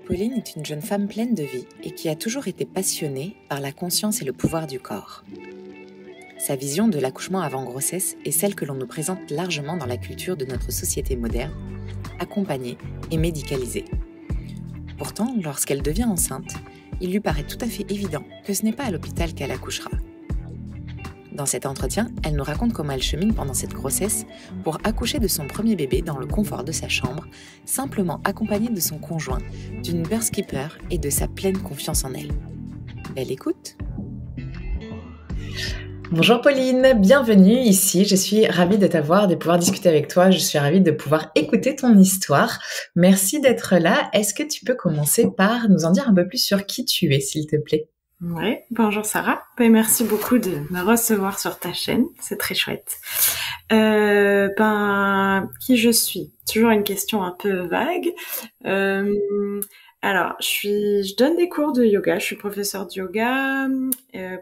Pauline est une jeune femme pleine de vie et qui a toujours été passionnée par la conscience et le pouvoir du corps. Sa vision de l'accouchement avant grossesse est celle que l'on nous présente largement dans la culture de notre société moderne, accompagnée et médicalisée. Pourtant, lorsqu'elle devient enceinte, il lui paraît tout à fait évident que ce n'est pas à l'hôpital qu'elle accouchera. Dans cet entretien, elle nous raconte comment elle chemine pendant cette grossesse pour accoucher de son premier bébé dans le confort de sa chambre, simplement accompagnée de son conjoint, d'une birth keeper et de sa pleine confiance en elle. Belle écoute! Bonjour Pauline, bienvenue ici. Je suis ravie de t'avoir, de pouvoir discuter avec toi. Je suis ravie de pouvoir écouter ton histoire. Merci d'être là. Est-ce que tu peux commencer par nous en dire un peu plus sur qui tu es, s'il te plaît? Ouais, bonjour Sarah. Merci beaucoup de me recevoir sur ta chaîne, c'est très chouette. Qui je suis? Toujours une question un peu vague. Alors, je donne des cours de yoga. Je suis professeure de yoga,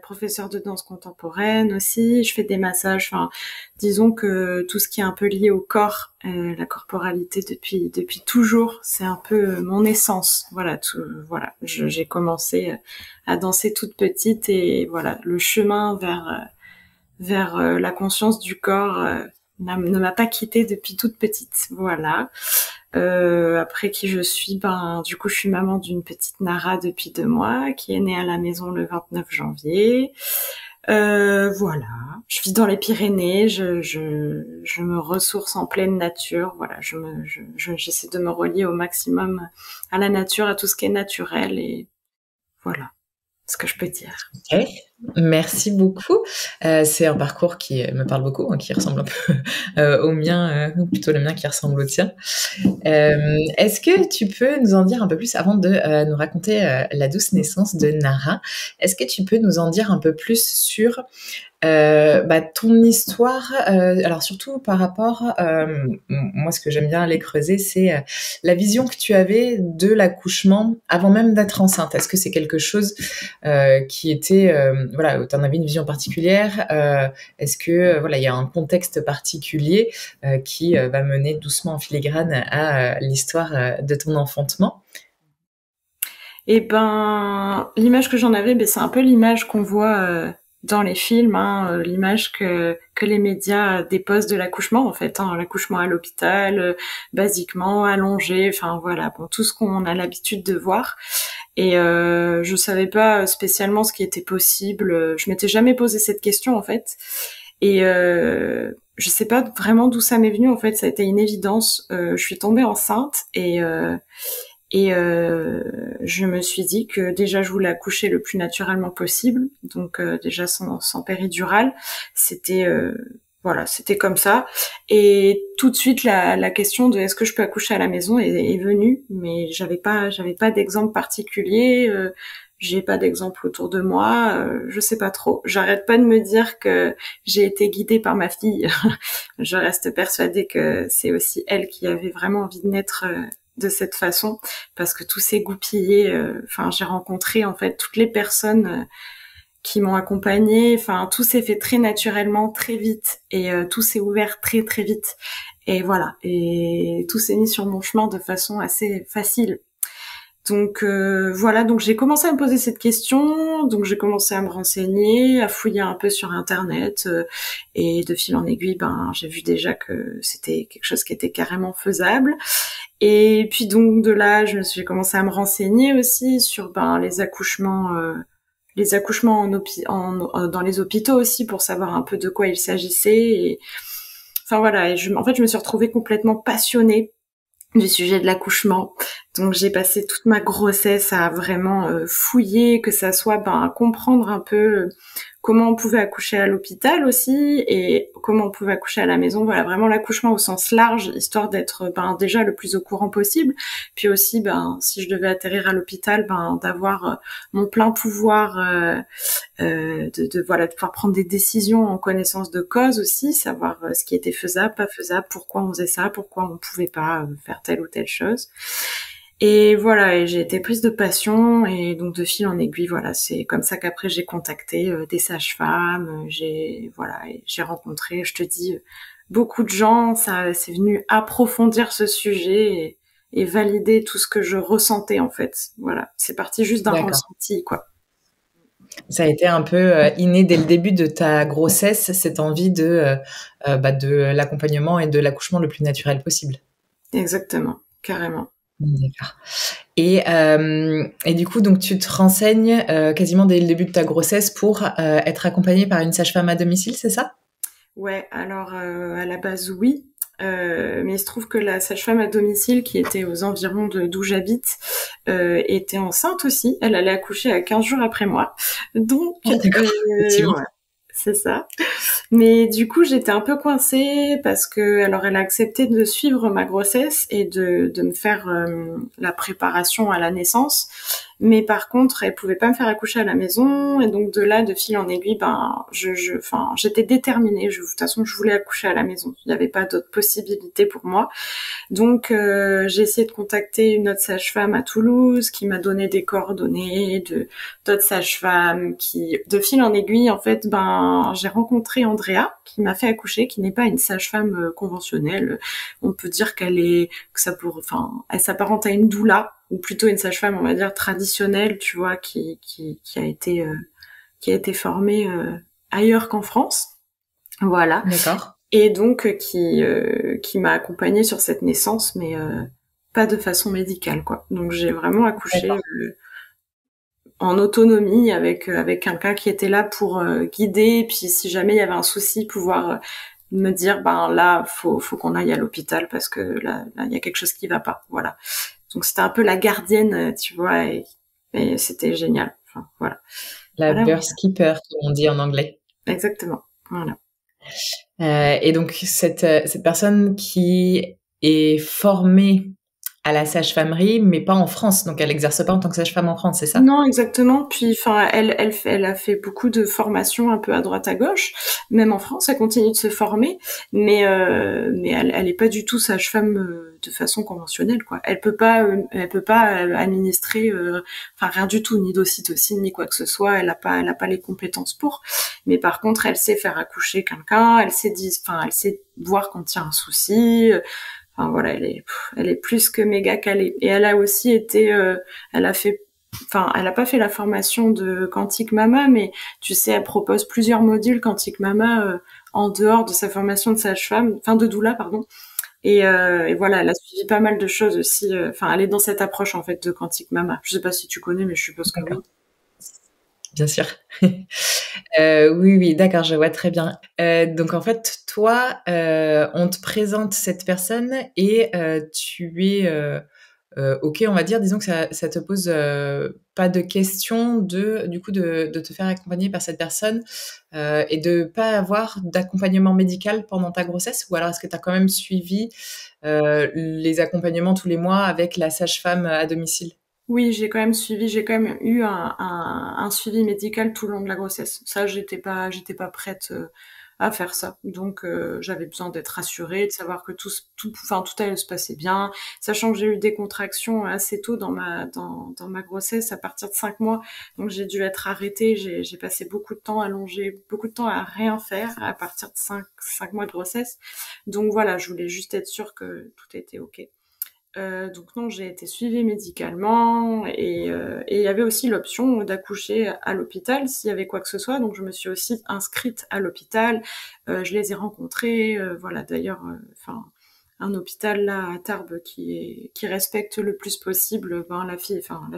professeure de danse contemporaine aussi. Je fais des massages. Enfin, disons que tout ce qui est un peu lié au corps, la corporalité depuis toujours, c'est un peu mon essence. Voilà, j'ai commencé à danser toute petite et voilà, le chemin vers la conscience du corps ne m'a pas quittée depuis toute petite. Voilà. Après qui je suis, du coup je suis maman d'une petite Nara depuis 2 mois qui est née à la maison le 29 janvier. Voilà, je vis dans les Pyrénées, je me ressource en pleine nature. Voilà, j'essaie de me relier au maximum à la nature, à tout ce qui est naturel et voilà ce que je peux dire. Ok, merci beaucoup. C'est un parcours qui me parle beaucoup, qui ressemble un peu au mien, ou plutôt le mien qui ressemble au tien. Est-ce que tu peux nous en dire un peu plus avant de nous raconter la douce naissance de Nara? Est-ce que tu peux nous en dire un peu plus sur ton histoire, alors surtout par rapport, moi ce que j'aime bien aller creuser, c'est la vision que tu avais de l'accouchement avant même d'être enceinte. Est-ce que c'est quelque chose qui était, voilà, tu en avais une vision particulière? Est-ce que voilà, il y a un contexte particulier qui va mener doucement en filigrane à l'histoire de ton enfantement? Et l'image que j'en avais, c'est un peu l'image qu'on voit dans les films, l'image que les médias déposent de l'accouchement en fait, l'accouchement à l'hôpital, basiquement allongé, enfin voilà, tout ce qu'on a l'habitude de voir. Et je savais pas spécialement ce qui était possible. Je m'étais jamais posé cette question en fait. Et je sais pas vraiment d'où ça m'est venu en fait. Ça a été une évidence. Je suis tombée enceinte et je me suis dit que déjà je voulais accoucher le plus naturellement possible, donc déjà sans péridurale. C'était c'était comme ça. Et tout de suite la question de est-ce que je peux accoucher à la maison est venue, mais j'avais pas d'exemple particulier. J'ai pas d'exemple autour de moi, je sais pas trop. J'arrête pas de me dire que j'ai été guidée par ma fille. Je reste persuadée que c'est aussi elle qui avait vraiment envie de naître de cette façon, parce que tout s'est goupillé. J'ai rencontré en fait toutes les personnes qui m'ont accompagnée. Enfin, tout s'est fait très naturellement, très vite, et tout s'est ouvert très très vite. Et voilà, et tout s'est mis sur mon chemin de façon assez facile. Donc voilà, donc j'ai commencé à me poser cette question, donc j'ai commencé à me renseigner, à fouiller un peu sur internet, et de fil en aiguille, j'ai vu déjà que c'était quelque chose qui était carrément faisable. Et puis donc de là, j'ai commencé à me renseigner aussi sur les accouchements dans les hôpitaux aussi, pour savoir un peu de quoi il s'agissait. Et enfin voilà, en fait je me suis retrouvée complètement passionnée du sujet de l'accouchement. Donc j'ai passé toute ma grossesse à vraiment fouiller, que ça soit à comprendre un peu comment on pouvait accoucher à l'hôpital aussi et comment on pouvait accoucher à la maison. Voilà, vraiment l'accouchement au sens large, histoire d'être déjà le plus au courant possible. Puis aussi, si je devais atterrir à l'hôpital, d'avoir mon plein pouvoir, de pouvoir prendre des décisions en connaissance de cause aussi, savoir ce qui était faisable, pas faisable, pourquoi on faisait ça, pourquoi on pouvait pas faire telle ou telle chose. Et voilà, et j'ai été prise de passion, et donc de fil en aiguille, voilà, c'est comme ça qu'après j'ai contacté des sages-femmes, j'ai rencontré, je te dis, beaucoup de gens. Ça, c'est venu approfondir ce sujet, et valider tout ce que je ressentais en fait. Voilà, c'est parti juste d'un D'accord. ressenti quoi. Ça a été un peu inné dès le début de ta grossesse, cette envie de l'accompagnement et de l'accouchement le plus naturel possible. Exactement, carrément. D'accord. Et du coup, donc tu te renseignes quasiment dès le début de ta grossesse pour être accompagnée par une sage-femme à domicile, c'est ça? Ouais, alors à la base oui. Mais il se trouve que la sage-femme à domicile qui était aux environs d'où j'habite était enceinte aussi. Elle allait accoucher à 15 jours après moi. Donc, Ah, d'accord, effectivement. ouais, c'est ça. Mais du coup, j'étais un peu coincée parce que, alors, elle a accepté de suivre ma grossesse et de me faire la préparation à la naissance. Mais par contre, elle pouvait pas me faire accoucher à la maison. Et donc, de là, de fil en aiguille, ben, enfin, j'étais déterminée. De toute façon, je voulais accoucher à la maison. Il n'y avait pas d'autre possibilité pour moi. Donc j'ai essayé de contacter une autre sage-femme à Toulouse qui m'a donné des coordonnées de d'autres sages-femmes qui de fil en aiguille en fait ben j'ai rencontré Andrea qui m'a fait accoucher qui n'est pas une sage-femme conventionnelle. On peut dire qu'elle est que ça pour enfin elle s'apparente à une doula ou plutôt une sage-femme on va dire traditionnelle, tu vois qui a été formée ailleurs qu'en France. Voilà. D'accord. Et donc qui m'a accompagnée sur cette naissance, mais pas de façon médicale, quoi. Donc j'ai vraiment accouché D'accord. en autonomie avec quelqu'un qui était là pour guider, et puis si jamais il y avait un souci, pouvoir me dire ben là faut qu'on aille à l'hôpital parce que là il y a quelque chose qui va pas. Voilà. Donc c'était un peu la gardienne, tu vois, et c'était génial. Enfin voilà. La Voilà, birth keeper, comme on dit en anglais. exactement. Voilà. Et donc cette personne qui est formée à la sage-famerie, mais pas en France, donc elle exerce pas en tant que sage-femme en France, c'est ça? Non, exactement. Puis, enfin, elle a fait beaucoup de formations un peu à droite à gauche. Même en France, elle continue de se former, mais elle est pas du tout sage-femme de façon conventionnelle, quoi. Elle peut pas administrer, enfin rien du tout, ni d'ocytocine, ni quoi que ce soit. Elle a pas les compétences pour. Mais par contre, elle sait faire accoucher quelqu'un. Elle sait voir quand il y a un souci. Enfin voilà, elle est plus que méga calée. Et elle a aussi été, elle a fait enfin, elle a pas fait la formation de Quantique Mama, mais tu sais, elle propose plusieurs modules Quantique Mama en dehors de sa formation de sage-femme, enfin de doula, pardon. Et voilà, elle a suivi pas mal de choses aussi. Enfin, elle est dans cette approche en fait de Quantique Mama. Je sais pas si tu connais, mais je suppose que oui. D'accord, bien sûr. Oui, oui, d'accord, je vois très bien. Donc en fait, toi, on te présente cette personne et tu es OK, on va dire, disons que ça te pose pas de questions du coup de te faire accompagner par cette personne et de pas avoir d'accompagnement médical pendant ta grossesse? Ou alors est-ce que tu as quand même suivi les accompagnements tous les mois avec la sage-femme à domicile? Oui, j'ai quand même eu un suivi médical tout le long de la grossesse. Ça, j'étais pas prête à faire ça. Donc, j'avais besoin d'être rassurée, de savoir que enfin, tout allait se passer bien. Sachant que j'ai eu des contractions assez tôt dans ma grossesse, à partir de 5 mois. Donc, j'ai dû être arrêtée. J'ai passé beaucoup de temps allongée, beaucoup de temps à rien faire à partir de 5 mois de grossesse. Donc, voilà, je voulais juste être sûre que tout était OK. Donc non, j'ai été suivie médicalement et il y avait aussi l'option d'accoucher à l'hôpital s'il y avait quoi que ce soit. Donc je me suis aussi inscrite à l'hôpital. Je les ai rencontrés. Voilà, d'ailleurs, enfin un hôpital là à Tarbes qui respecte le plus possible ben, la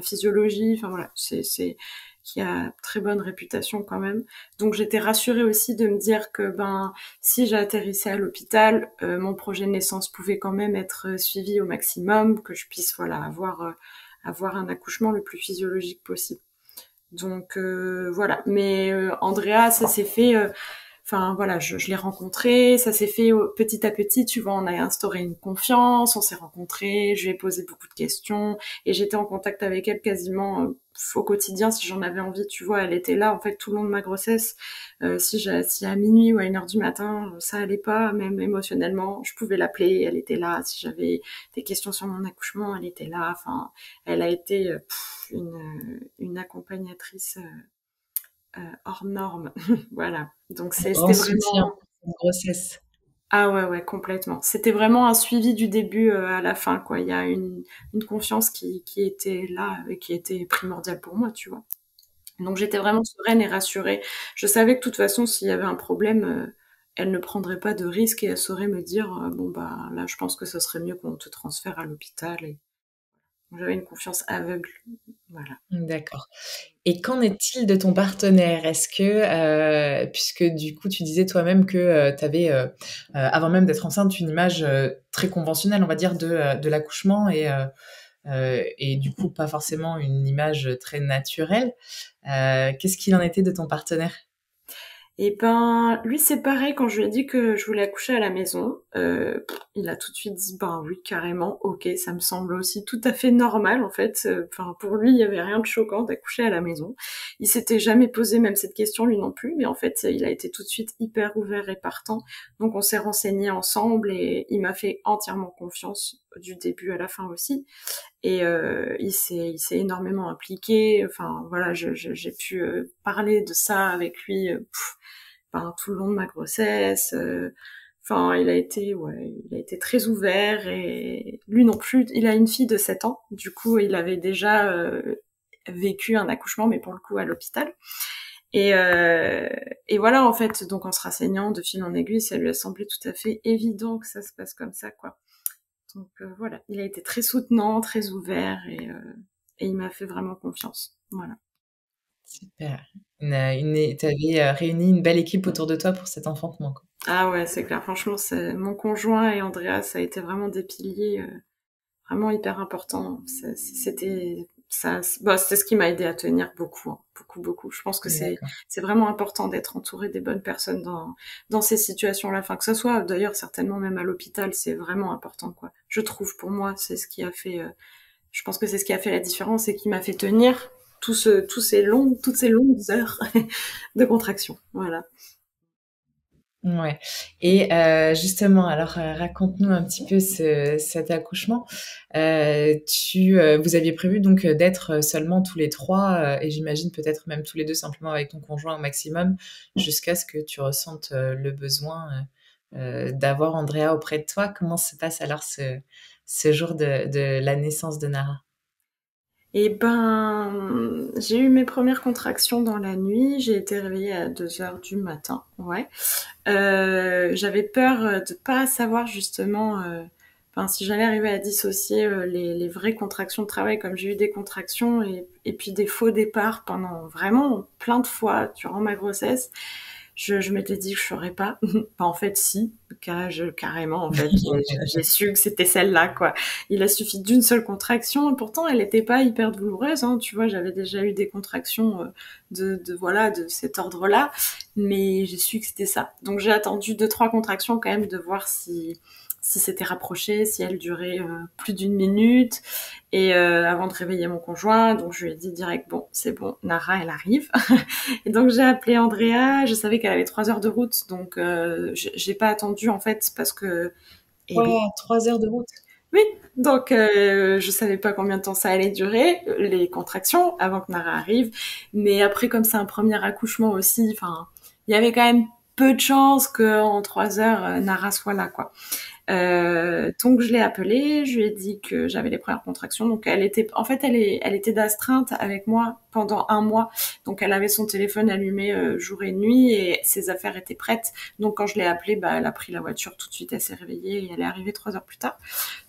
physiologie. Enfin voilà, c'est qui a très bonne réputation quand même. Donc j'étais rassurée aussi de me dire que ben si j'atterrissais à l'hôpital, mon projet de naissance pouvait quand même être suivi au maximum, que je puisse voilà avoir un accouchement le plus physiologique possible. Donc voilà. Mais Andrea, ça s'est fait. Enfin voilà, je l'ai rencontré, ça s'est fait petit à petit, tu vois, on a instauré une confiance, on s'est rencontrés, je lui ai posé beaucoup de questions et j'étais en contact avec elle quasiment au quotidien si j'en avais envie, tu vois, elle était là en fait tout le long de ma grossesse. Si à minuit ou à 1 heure du matin, ça allait pas, même émotionnellement, je pouvais l'appeler, elle était là. Si j'avais des questions sur mon accouchement, elle était là. Enfin, elle a été une accompagnatrice hors norme. Voilà. Donc Un grand c'était soutien vraiment pour cette grossesse. Ah ouais, ouais, complètement. C'était vraiment un suivi du début à la fin, quoi. Il y a une confiance qui était là et qui était primordiale pour moi, tu vois. Donc j'étais vraiment sereine et rassurée. Je savais que de toute façon, s'il y avait un problème, elle ne prendrait pas de risque et elle saurait me dire, bon bah là, je pense que ce serait mieux qu'on te transfère à l'hôpital. Et j'avais une confiance aveugle. Voilà. D'accord. Et qu'en est-il de ton partenaire? Est-ce que, puisque du coup tu disais toi-même que, tu avais, avant même d'être enceinte, une image, très conventionnelle, on va dire, de l'accouchement et du coup pas forcément une image très naturelle. Qu'est-ce qu'il en était de ton partenaire? Et ben, lui, c'est pareil, quand je lui ai dit que je voulais accoucher à la maison, il a tout de suite dit, ben oui, carrément, ok, ça me semble aussi tout à fait normal, en fait. Enfin, pour lui, il y avait rien de choquant d'accoucher à la maison. Il s'était jamais posé même cette question, lui non plus, mais en fait, il a été tout de suite hyper ouvert et partant. Donc, on s'est renseigné ensemble et il m'a fait entièrement confiance du début à la fin aussi. Et il s'est énormément impliqué. Enfin, voilà, j'ai pu parler de ça avec lui. Enfin, tout le long de ma grossesse. Enfin, il a été très ouvert et lui non plus. Il a une fille de 7 ans. Du coup, il avait déjà vécu un accouchement, mais pour le coup à l'hôpital. Et, euh, et voilà, en fait, donc en se renseignant de fil en aiguille, ça lui a semblé tout à fait évident que ça se passe comme ça, quoi. Donc voilà, il a été très soutenant, très ouvert et il m'a fait vraiment confiance. Voilà. Super. Tu avais, réuni une belle équipe autour de toi pour cet enfantement, quoi. Ah ouais, c'est clair. Franchement, mon conjoint et Andrea, ça a été vraiment des piliers vraiment hyper importants. C'était ça, bah, c'était ce qui m'a aidé à tenir beaucoup, hein. Beaucoup, beaucoup. Je pense que D'accord. c'est vraiment important d'être entouré des bonnes personnes dans ces situations-là. Enfin, que ce soit d'ailleurs certainement même à l'hôpital, c'est vraiment important, quoi. Je trouve pour moi, c'est ce qui a fait. Je pense que c'est ce qui a fait la différence et qui m'a fait tenir toutes ces longues heures de contraction. Voilà. Ouais. Et justement, alors, raconte-nous un petit peu cet accouchement. Vous aviez prévu donc d'être seulement tous les 3 et j'imagine peut-être même tous les 2 simplement avec ton conjoint au maximum, jusqu'à ce que tu ressentes, le besoin, d'avoir Andrea auprès de toi. Comment se passe alors ce jour de la naissance de Nara? Et ben, j'ai eu mes premières contractions dans la nuit. J'ai été réveillée à 2 heures du matin. Ouais. J'avais peur de pas savoir justement, enfin, si j'allais arriver à dissocier les vraies contractions de travail, comme j'ai eu des contractions et puis des faux départs pendant vraiment plein de fois durant ma grossesse. Je m'étais dit que je ferais pas. Enfin, en fait, si, carrément, en fait, j'ai su que c'était celle-là, quoi. Il a suffi d'une seule contraction, et pourtant, elle n'était pas hyper douloureuse, hein. Tu vois, j'avais déjà eu des contractions voilà, de cet ordre-là, mais j'ai su que c'était ça. Donc, j'ai attendu 2, 3 contractions quand même de voir si c'était rapproché, si elle durait plus d'une minute, et avant de réveiller mon conjoint. Donc, je lui ai dit direct, bon, c'est bon, Nara, elle arrive. Et donc j'ai appelé Andrea, je savais qu'elle avait 3 heures de route, donc j'ai pas attendu en fait parce que eh ben, 3 heures de route? oui, donc je savais pas combien de temps ça allait durer les contractions avant que Nara arrive, mais après comme c'est un premier accouchement aussi, enfin il y avait quand même peu de chances qu'en 3 heures Nara soit là, quoi. Donc je l'ai appelée, je lui ai dit que j'avais les premières contractions. Donc en fait, elle était d'astreinte avec moi pendant un mois. Donc elle avait son téléphone allumé jour et nuit et ses affaires étaient prêtes. Donc quand je l'ai appelée, bah elle a pris la voiture tout de suite, elle s'est réveillée et elle est arrivée 3 heures plus tard.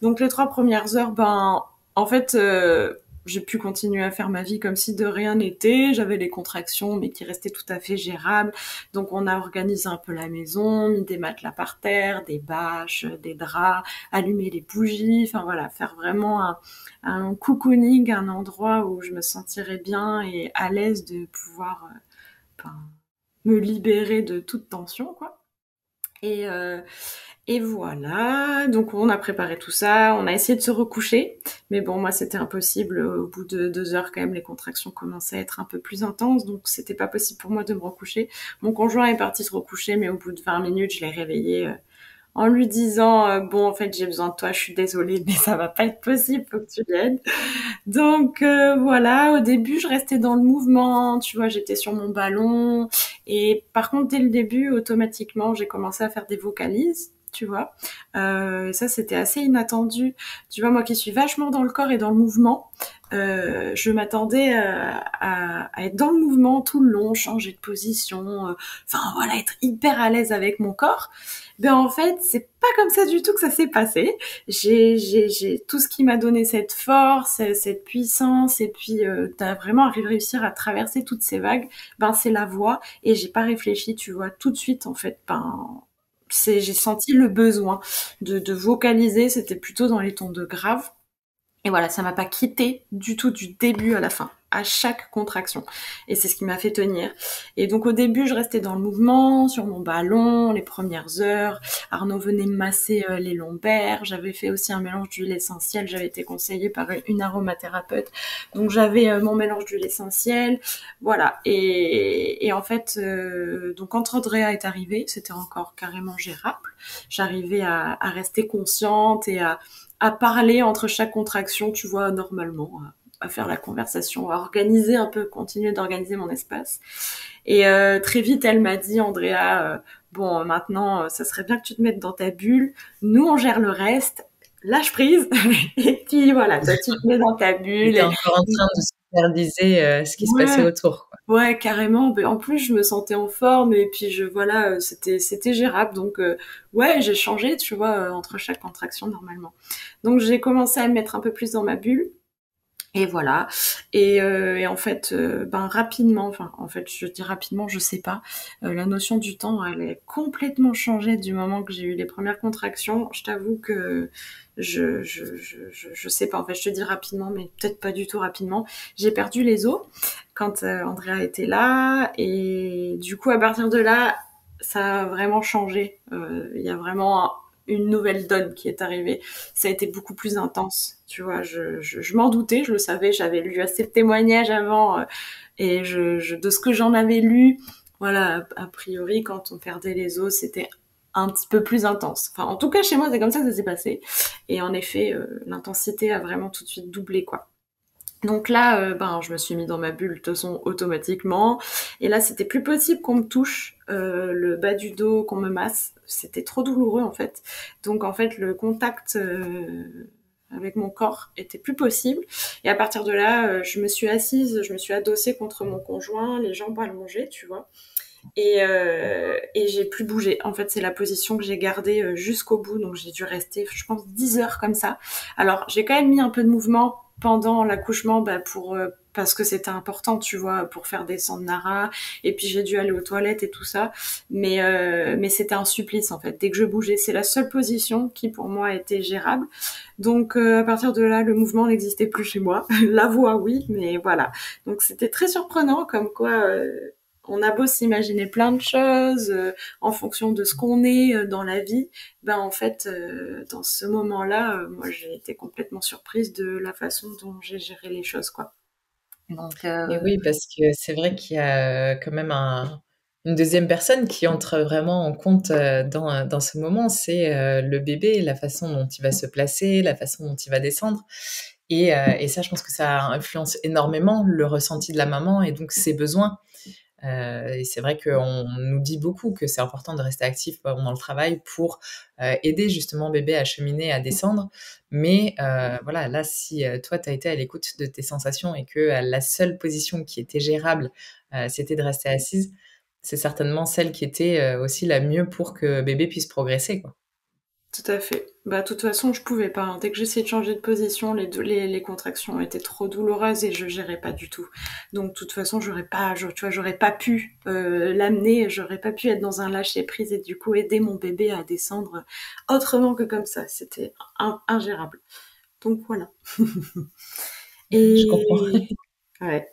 Donc les 3 premières heures, ben en fait. J'ai pu continuer à faire ma vie comme si de rien n'était. J'avais les contractions, mais qui restaient tout à fait gérables. Donc on a organisé un peu la maison, mis des matelas par terre, des bâches, des draps, allumé les bougies, enfin voilà, faire vraiment un cocooning, un endroit où je me sentirais bien et à l'aise de pouvoir ben, me libérer de toute tension, quoi. Et, euh, et voilà, donc on a préparé tout ça, on a essayé de se recoucher, mais bon, moi c'était impossible, au bout de 2 heures quand même, les contractions commençaient à être un peu plus intenses, donc c'était pas possible pour moi de me recoucher. Mon conjoint est parti se recoucher, mais au bout de 20 minutes, je l'ai réveillé en lui disant bon, en fait j'ai besoin de toi, je suis désolée, mais ça va pas être possible, faut que tu viennes. Donc voilà, au début je restais dans le mouvement, tu vois, j'étais sur mon ballon, et par contre dès le début automatiquement j'ai commencé à faire des vocalises. tu vois. Et ça, c'était assez inattendu. Tu vois, moi qui suis vachement dans le corps et dans le mouvement, je m'attendais à être dans le mouvement tout le long, changer de position, enfin voilà, être hyper à l'aise avec mon corps. Ben en fait, c'est pas comme ça du tout que ça s'est passé. J'ai tout ce qui m'a donné cette force, cette puissance, et puis t'as vraiment réussir à traverser toutes ces vagues. Ben c'est la voix, et j'ai pas réfléchi, tu vois, tout de suite en fait. J'ai senti le besoin de vocaliser. C'était plutôt dans les tons de grave. Et voilà, ça m'a pas quitté du tout du début à la fin, à chaque contraction. Et c'est ce qui m'a fait tenir. Et donc au début, je restais dans le mouvement, sur mon ballon, les premières heures. Arnaud venait me masser les lombaires. J'avais fait aussi un mélange d'huile essentielle. J'avais été conseillée par une aromathérapeute. Donc j'avais mon mélange d'huile essentielle. Voilà. Et en fait, donc quand Andrea est arrivée, c'était encore carrément gérable. J'arrivais à rester consciente et à parler entre chaque contraction, tu vois, normalement, à faire la conversation, à organiser un peu, continuer d'organiser mon espace. Et très vite, elle m'a dit, Andrea, bon, maintenant, ça serait bien que tu te mettes dans ta bulle. Nous, on gère le reste. Lâche prise. Et puis voilà, toi, tu te mets dans ta bulle. T'étais encore en train de superviser ce qui se passait Ouais. autour, quoi. Ouais, carrément. En plus, je me sentais en forme et puis voilà, c'était gérable. Donc ouais, j'ai changé, tu vois, entre chaque contraction normalement. Donc j'ai commencé à me mettre un peu plus dans ma bulle. Et voilà. Et en fait, ben rapidement, enfin en fait, je dis rapidement, je sais pas. La notion du temps, elle est complètement changée du moment que j'ai eu les premières contractions. Je t'avoue que je sais pas. En fait, je te dis rapidement, mais peut-être pas du tout rapidement. J'ai perdu les os quand Andrea était là, et du coup, à partir de là, ça a vraiment changé. Il y a vraiment une nouvelle donne qui est arrivée. Ça a été beaucoup plus intense, tu vois. Je m'en doutais, je le savais, j'avais lu assez de témoignages avant, et de ce que j'en avais lu, voilà, a priori, quand on perdait les os, c'était un petit peu plus intense. Enfin, en tout cas, chez moi, c'est comme ça que ça s'est passé. Et en effet, l'intensité a vraiment tout de suite doublé, quoi. Donc là, ben, je me suis mis dans ma bulle de toute façon automatiquement. Et là, c'était plus possible qu'on me touche le bas du dos, qu'on me masse. C'était trop douloureux en fait. Donc en fait, le contact avec mon corps était plus possible. Et à partir de là, je me suis assise, je me suis adossée contre mon conjoint, les jambes allongées, tu vois. Et j'ai plus bougé. En fait, c'est la position que j'ai gardée jusqu'au bout. Donc, j'ai dû rester, je pense, 10 heures comme ça. Alors, j'ai quand même mis un peu de mouvement pendant l'accouchement, bah, parce que c'était important, tu vois, pour faire descendre Nara. Et puis, j'ai dû aller aux toilettes et tout ça. Mais c'était un supplice, en fait. Dès que je bougeais, c'est la seule position qui, pour moi, était gérable. Donc, à partir de là, le mouvement n'existait plus chez moi. La voix, oui, mais voilà. Donc, c'était très surprenant, comme quoi... on a beau s'imaginer plein de choses en fonction de ce qu'on est dans la vie, ben en fait, dans ce moment-là, moi j'ai été complètement surprise de la façon dont j'ai géré les choses, quoi. Donc, Et oui, parce que c'est vrai qu'il y a quand même une deuxième personne qui entre vraiment en compte dans ce moment, c'est le bébé, la façon dont il va se placer, la façon dont il va descendre. Et ça, je pense que ça influence énormément le ressenti de la maman et donc ses besoins. Et c'est vrai qu'on nous dit beaucoup que c'est important de rester actif pendant le travail pour aider justement bébé à cheminer, à descendre. Mais voilà, là, si toi, tu as été à l'écoute de tes sensations et que la seule position qui était gérable, c'était de rester assise, c'est certainement celle qui était aussi la mieux pour que bébé puisse progresser, quoi. tout à fait. Bah, de toute façon, je pouvais pas, hein. Dès que j'essayais de changer de position, les contractions étaient trop douloureuses et je gérais pas du tout. Donc, de toute façon, tu vois, j'aurais pas pu l'amener, j'aurais pas pu être dans un lâcher prise et du coup aider mon bébé à descendre autrement que comme ça. C'était ingérable. Donc voilà. Je comprends. Et ouais.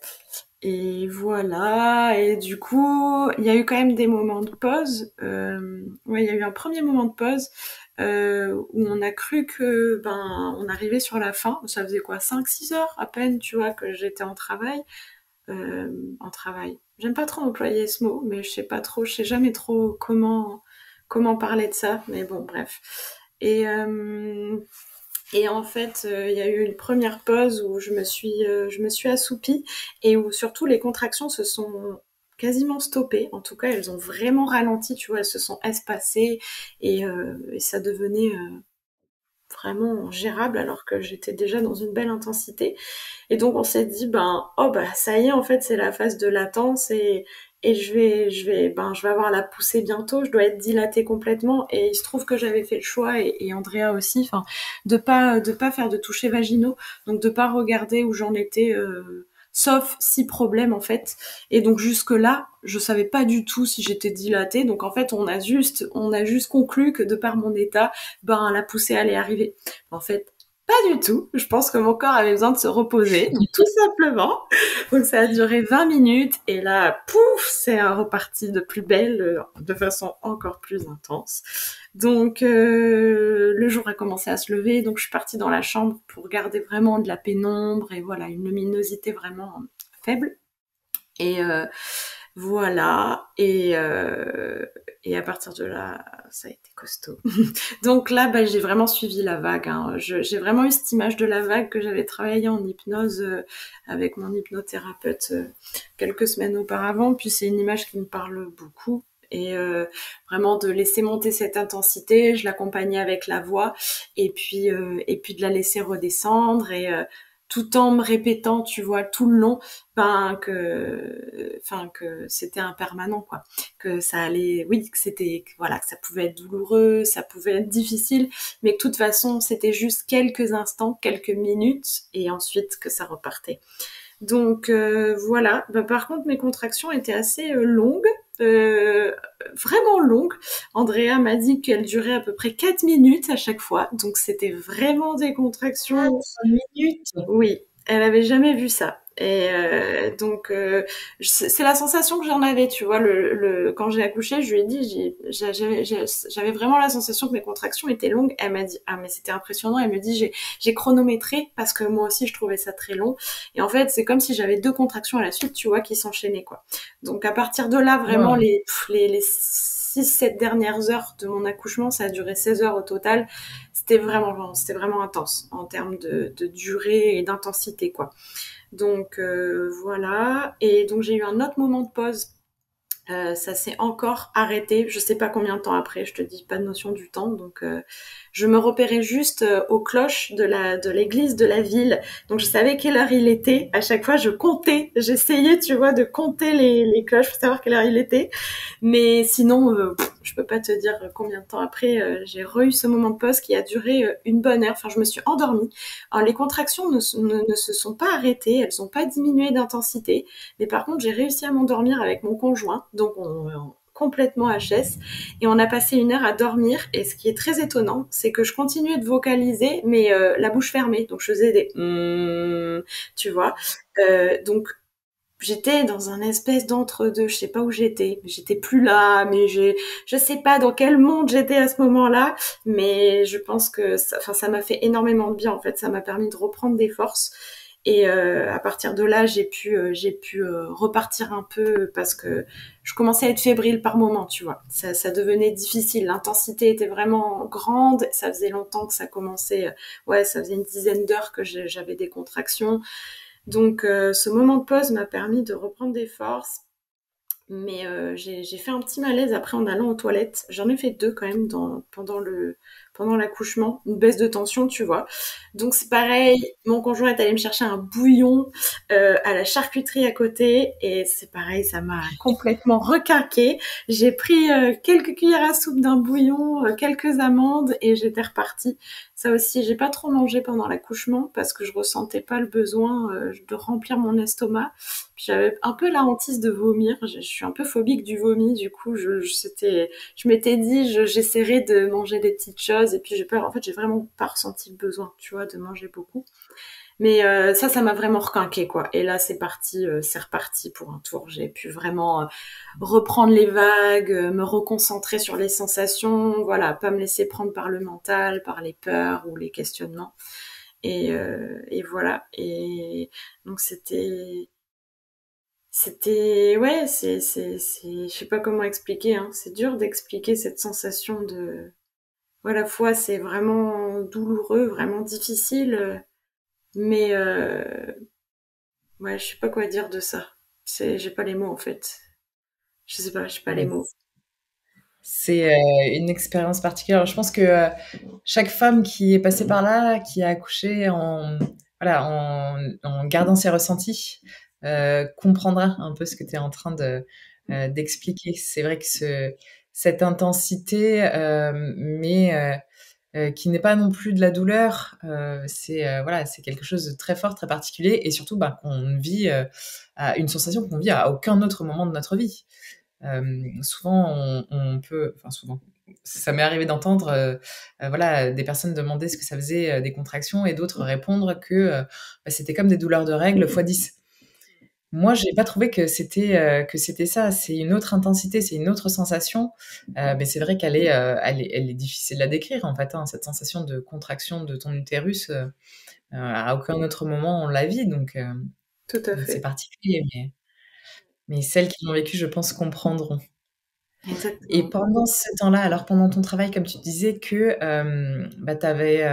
Et voilà. Et du coup, il y a eu quand même des moments de pause. Ouais, il y a eu un premier moment de pause où on a cru que ben on arrivait sur la fin. Ça faisait quoi, 5-6 heures à peine, tu vois, que j'étais en travail. En travail. J'aime pas trop employer ce mot, mais je sais jamais trop comment parler de ça. Mais bon, bref. Et et en fait, il y a eu une première pause où je me suis assoupie et où surtout les contractions se sont quasiment stoppé. En tout cas, elles ont vraiment ralenti, tu vois, elles se sont espacées et ça devenait vraiment gérable alors que j'étais déjà dans une belle intensité. Et donc on s'est dit ben oh bah ça y est en fait c'est la phase de latence et je vais avoir la poussée bientôt, je dois être dilatée complètement et il se trouve que j'avais fait le choix et Andrea aussi enfin de pas faire de touchés vaginaux, donc de pas regarder où j'en étais sauf si problème en fait. Et donc jusque là, je savais pas du tout si j'étais dilatée. Donc en fait, on a juste conclu que de par mon état, ben la poussée allait arriver. En fait, pas du tout. Je pense que mon corps avait besoin de se reposer, tout simplement. Donc ça a duré 20 minutes et là, pouf, c'est reparti de plus belle, de façon encore plus intense. Donc le jour a commencé à se lever, donc je suis partie dans la chambre pour garder vraiment de la pénombre et voilà, une luminosité vraiment faible. Et voilà, et à partir de là, ça a été costaud. Donc là, bah, j'ai vraiment suivi la vague. Hein. J'ai vraiment eu cette image de la vague que j'avais travaillé en hypnose avec mon hypnothérapeute quelques semaines auparavant. Puis c'est une image qui me parle beaucoup. Et vraiment de laisser monter cette intensité, je l'accompagnais avec la voix, et puis de la laisser redescendre, et tout en me répétant, tu vois, tout le long, que c'était impermanent, quoi, que ça allait, oui, voilà, que ça pouvait être douloureux, ça pouvait être difficile, mais que de toute façon, c'était juste quelques instants, quelques minutes, et ensuite que ça repartait. Donc voilà. Bah, par contre, mes contractions étaient assez longues, euh, vraiment longues. Andrea m'a dit qu'elles duraient à peu près 4 minutes à chaque fois. Donc c'était vraiment des contractions. 4 minutes. Oui, elle avait jamais vu ça. Et donc c'est la sensation que j'en avais, tu vois. Quand j'ai accouché, je lui ai dit, j'avais vraiment la sensation que mes contractions étaient longues. Elle m'a dit, ah mais c'était impressionnant. Elle me dit, j'ai chronométré parce que moi aussi je trouvais ça très long. Et en fait, c'est comme si j'avais 2 contractions à la suite, tu vois, qui s'enchaînaient, quoi. Donc à partir de là, vraiment Wow. les 6-7 dernières heures de mon accouchement, ça a duré 16 heures au total. C'était vraiment intense en termes de durée et d'intensité, quoi. Donc voilà. Et donc j'ai eu un autre moment de pause. Ça s'est encore arrêté. Je sais pas combien de temps après. Je te dis pas de notion du temps. Donc je me repérais juste aux cloches de l'église de la ville. Donc je savais quelle heure il était. À chaque fois, je comptais. J'essayais, tu vois, de compter les cloches pour savoir quelle heure il était. Mais sinon, je peux pas te dire combien de temps après, j'ai re-eu ce moment de pause qui a duré une bonne heure. Enfin, je me suis endormie. Alors, les contractions ne se sont pas arrêtées, elles n'ont pas diminué d'intensité. Mais par contre, j'ai réussi à m'endormir avec mon conjoint. Donc, complètement HS. Et on a passé une heure à dormir. Et ce qui est très étonnant, c'est que je continuais de vocaliser, mais la bouche fermée. Donc, je faisais des tu vois. Donc, j'étais dans un espèce d'entre-deux, je sais pas où j'étais plus là, mais je sais pas dans quel monde j'étais à ce moment-là, mais je pense que ça m'a fait énormément de bien, en fait, ça m'a permis de reprendre des forces. Et à partir de là, j'ai pu repartir un peu parce que je commençais à être fébrile par moment, tu vois. Ça devenait difficile. L'intensité était vraiment grande. Ça faisait longtemps que ça commençait. Ouais, ça faisait une dizaine d'heures que j'avais des contractions. Donc ce moment de pause m'a permis de reprendre des forces, mais j'ai fait un petit malaise après en allant aux toilettes. J'en ai fait 2 quand même pendant l'accouchement, une baisse de tension, tu vois. Donc c'est pareil, mon conjoint est allé me chercher un bouillon à la charcuterie à côté, et c'est pareil, ça m'a complètement requinqué. J'ai pris quelques cuillères à soupe d'un bouillon, quelques amandes, et j'étais repartie. Ça aussi, j'ai pas trop mangé pendant l'accouchement parce que je ressentais pas le besoin de remplir mon estomac. Puis j'avais un peu la hantise de vomir. Je suis un peu phobique du vomi, du coup, je m'étais dit, j'essaierais de manger des petites choses, et puis en fait, j'ai vraiment pas ressenti le besoin, tu vois, de manger beaucoup. Mais ça m'a vraiment requinqué, quoi. Et là, c'est reparti pour un tour. J'ai pu vraiment reprendre les vagues, me reconcentrer sur les sensations, voilà, pas me laisser prendre par le mental, par les peurs ou les questionnements. Et voilà. Et donc ouais, je sais pas comment expliquer, hein. C'est dur d'expliquer cette sensation de, à la fois c'est vraiment douloureux, vraiment difficile, mais ouais, je sais pas quoi dire de ça. J'ai pas les mots en fait. Je sais pas les Ouais. mots. C'est une expérience particulière. Je pense que chaque femme qui est passée par là, qui a accouché voilà, en gardant ses ressentis, comprendra un peu ce que tu es en train d'expliquer. C'est vrai que cette intensité, mais qui n'est pas non plus de la douleur, voilà, c'est quelque chose de très fort, très particulier, et surtout bah, qu'on vit une sensation qu'on vit à aucun autre moment de notre vie. Souvent, on peut, enfin souvent, ça m'est arrivé d'entendre, voilà, des personnes demander ce que ça faisait des contractions et d'autres répondre que bah, c'était comme des douleurs de règles fois 10. Moi, j'ai pas trouvé que c'était ça. C'est une autre intensité, c'est une autre sensation. Mais c'est vrai elle est difficile à décrire en fait, hein, cette sensation de contraction de ton utérus. À aucun autre moment on la vit, Tout à donc c'est fait. particulier. Mais celles qui l'ont vécu, je pense, comprendront. Et Exactement. pendant ce temps-là, alors pendant ton travail, comme tu disais que bah, tu avais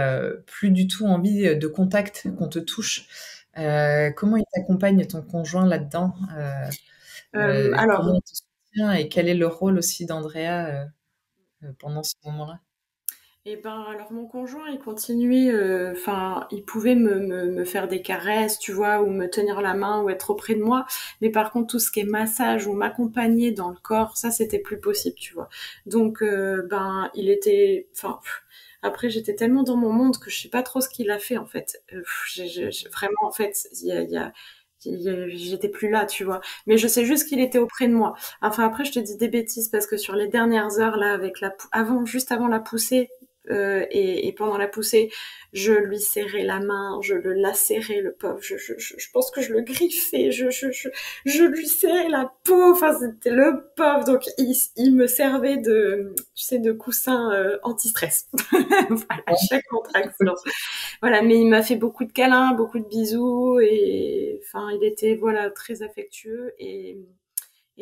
plus du tout envie de contact, qu'on te touche, comment il t'accompagne ton conjoint là-dedans? Comment Alors, il te soutient et quel est le rôle aussi d'Andrea pendant ce moment-là? et ben, alors mon conjoint, il continuait, enfin, il pouvait me faire des caresses, tu vois, ou me tenir la main, ou être auprès de moi. Mais par contre, tout ce qui est massage ou m'accompagner dans le corps, ça, c'était plus possible, tu vois. Donc, ben, il était, enfin, après, j'étais tellement dans mon monde que je sais pas trop ce qu'il a fait, en fait. Vraiment, en fait, j'étais plus là, tu vois. Mais je sais juste qu'il était auprès de moi. Enfin, après, je te dis des bêtises parce que sur les dernières heures, là, avec juste avant la poussée, et pendant la poussée, je lui serrais la main, je le lacérais, le pauvre. Je pense que je le griffais, je lui serrais la peau. Enfin, c'était le pauvre. Donc, il me servait tu sais, de coussin anti-stress. Voilà, à chaque contraction. Voilà, mais il m'a fait beaucoup de câlins, beaucoup de bisous, et enfin, il était voilà très affectueux et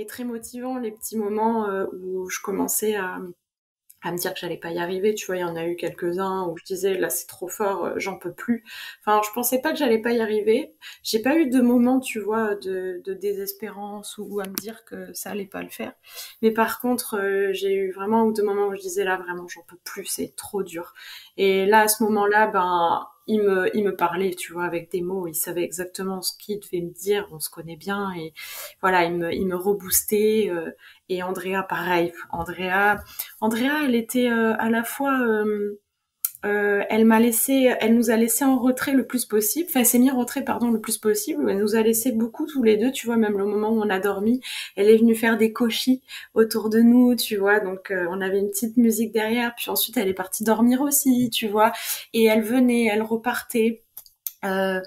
très motivant les petits moments où je commençais à me dire que j'allais pas y arriver. Tu vois, il y en a eu quelques-uns où je disais là c'est trop fort, j'en peux plus. Enfin, je pensais pas que j'allais pas y arriver. J'ai pas eu de moment, tu vois, de désespérance ou à me dire que ça allait pas le faire. Mais par contre, j'ai eu vraiment de moments où je disais là vraiment j'en peux plus, c'est trop dur. Et là à ce moment-là, ben il me parlait, tu vois, avec des mots. Il savait exactement ce qu'il devait me dire. On se connaît bien et voilà, il me reboostait. Et Andrea, pareil. Andrea, elle était à la fois, elle nous a laissé en retrait le plus possible. Enfin, elle s'est mise en retrait, pardon, le plus possible. Elle nous a laissé beaucoup tous les deux, tu vois. Même le moment où on a dormi, elle est venue faire des cochis autour de nous, tu vois. Donc, on avait une petite musique derrière. Puis ensuite, elle est partie dormir aussi, tu vois. Et elle venait, elle repartait. Euh,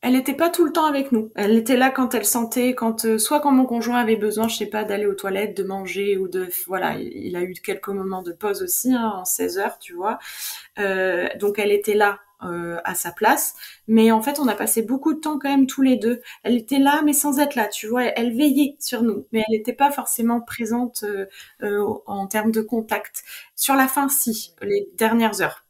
Elle n'était pas tout le temps avec nous. Elle était là quand elle sentait, soit quand mon conjoint avait besoin, je sais pas, d'aller aux toilettes, de manger ou voilà, il a eu quelques moments de pause aussi, hein, en 16 heures, tu vois. Donc elle était là à sa place, mais en fait on a passé beaucoup de temps quand même tous les deux. Elle était là mais sans être là, tu vois. Elle veillait sur nous, mais elle n'était pas forcément présente en termes de contact. Sur la fin, si, les dernières heures,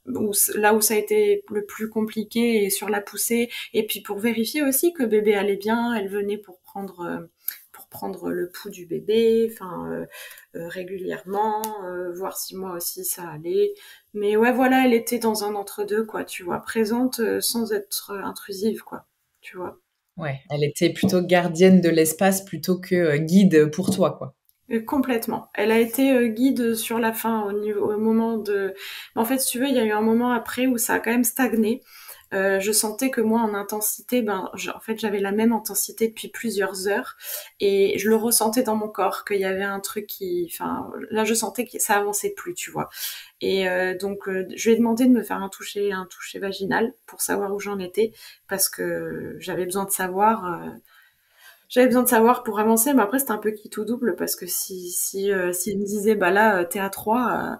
là où ça a été le plus compliqué et sur la poussée, et puis pour vérifier aussi que bébé allait bien, elle venait pour prendre le pouls du bébé, enfin régulièrement, voir si moi aussi ça allait. Mais ouais, voilà, elle était dans un entre-deux, quoi, tu vois, présente sans être intrusive, quoi, tu vois. Ouais, elle était plutôt gardienne de l'espace plutôt que guide pour toi, quoi. Complètement. Elle a été guide sur la fin au moment de. En fait, si tu veux, il y a eu un moment après où ça a quand même stagné. Je sentais que moi, en intensité, en fait, j'avais la même intensité depuis plusieurs heures, et je le ressentais dans mon corps qu'il y avait un truc enfin, là, je sentais que ça avançait plus, tu vois. Et donc, je lui ai demandé de me faire un toucher vaginal pour savoir où j'en étais, parce que j'avais besoin de savoir pour avancer, mais après c'était un peu qui tout double parce que si il me disait bah là t'es à 3,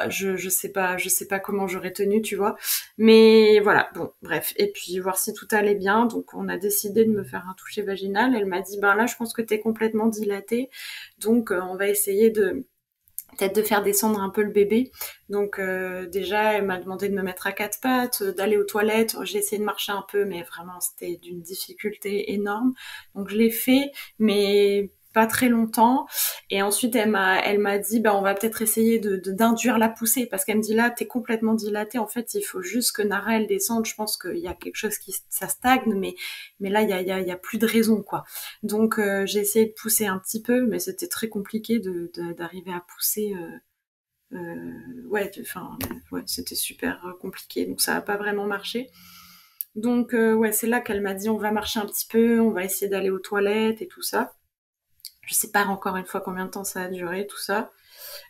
je sais pas comment j'aurais tenu, tu vois. Mais voilà, bon, bref. Et puis voir si tout allait bien. Donc on a décidé de me faire un toucher vaginal. Elle m'a dit ben là je pense que t'es complètement dilatée, donc on va essayer de peut-être de faire descendre un peu le bébé. Donc déjà, elle m'a demandé de me mettre à quatre pattes, d'aller aux toilettes. J'ai essayé de marcher un peu, mais vraiment, c'était d'une difficulté énorme. Donc je l'ai fait, mais pas très longtemps. Et ensuite, elle m'a dit, bah, on va peut-être essayer d'induire la poussée, parce qu'elle me dit là, t'es complètement dilatée. En fait, il faut juste que Nara, elle descende. Je pense qu'il y a quelque chose ça stagne, mais là, il y a plus de raison, quoi. Donc, j'ai essayé de pousser un petit peu, mais c'était très compliqué d'arriver à pousser. Ouais, enfin, ouais, c'était super compliqué. Donc, ça a pas vraiment marché. Donc, ouais, c'est là qu'elle m'a dit, on va marcher un petit peu, on va essayer d'aller aux toilettes et tout ça. Je sais pas encore une fois combien de temps ça a duré, tout ça.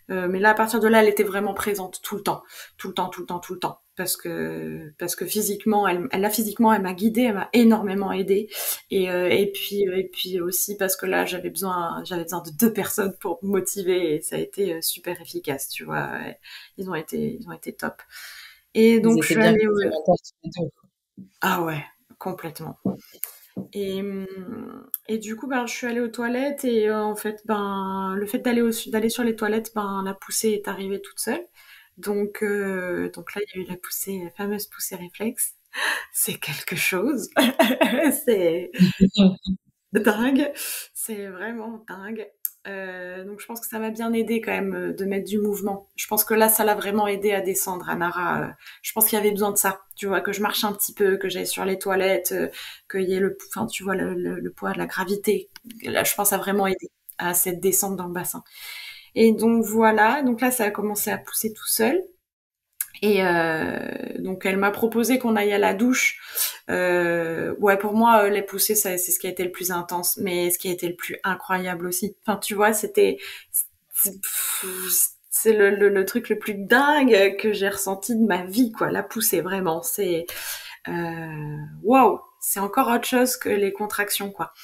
Mais là, à partir de là, elle était vraiment présente tout le temps, tout le temps, tout le temps, tout le temps, parce que physiquement, elle m'a guidée, elle m'a énormément aidée, et puis aussi parce que là, j'avais besoin de deux personnes pour me motiver, et ça a été super efficace, tu vois. Ouais. Ils ont été top. Et Ils donc, je étaient suis bien allée, complémentaires tous les deux. ah ouais, complètement. Et du coup, ben, je suis allée aux toilettes et en fait, ben, le fait d'aller sur les toilettes, ben, la poussée est arrivée toute seule. Donc là, il y a eu la fameuse poussée réflexe. C'est quelque chose. C'est dingue. C'est vraiment dingue. Donc je pense que ça m'a bien aidé quand même de mettre du mouvement. Je pense que là, ça l'a vraiment aidé à descendre à Nara. Je pense qu'il y avait besoin de ça. Tu vois, que je marche un petit peu, que j'aille sur les toilettes, qu'il y ait enfin, tu vois, le poids de la gravité. Là, je pense que ça a vraiment aidé à cette descente dans le bassin. Et donc voilà. Donc là, ça a commencé à pousser tout seul. Et donc elle m'a proposé qu'on aille à la douche. Ouais, pour moi, les poussées, c'est ce qui a été le plus intense, mais ce qui a été le plus incroyable aussi. Enfin, tu vois, c'est c'est le truc le plus dingue que j'ai ressenti de ma vie, quoi. La poussée, vraiment, c'est waouh, c'est encore autre chose que les contractions, quoi.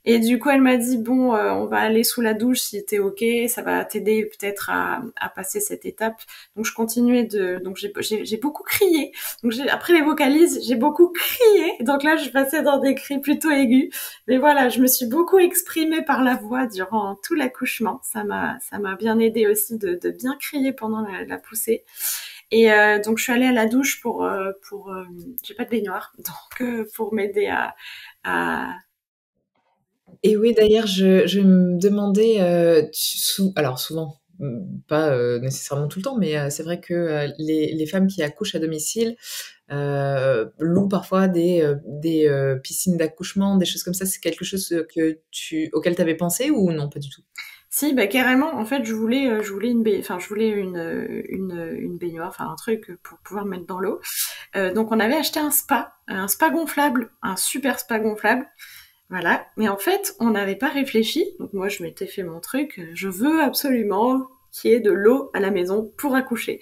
Et du coup, elle m'a dit bon, on va aller sous la douche si t'es ok, ça va t'aider peut-être à passer cette étape. Donc je continuais donc j'ai beaucoup crié. Donc après les vocalises, j'ai beaucoup crié. Donc là, je passais dans des cris plutôt aigus. Mais voilà, je me suis beaucoup exprimée par la voix durant tout l'accouchement. Ça m'a bien aidé aussi de bien crier pendant la poussée. Et donc je suis allée à la douche j'ai pas de baignoire, donc pour m'aider à Et oui, d'ailleurs, je me demandais, alors souvent, pas nécessairement tout le temps, mais c'est vrai que les femmes qui accouchent à domicile louent parfois des piscines d'accouchement, des choses comme ça. C'est quelque chose auquel tu avais pensé ou non, pas du tout? Si, bah carrément. En fait, je voulais enfin, je voulais une baignoire, enfin un truc pour pouvoir me mettre dans l'eau. Donc, on avait acheté un spa gonflable, un super spa gonflable. Voilà. Mais en fait, on n'avait pas réfléchi. Donc, moi, je m'étais fait mon truc. Je veux absolument qu'il y ait de l'eau à la maison pour accoucher.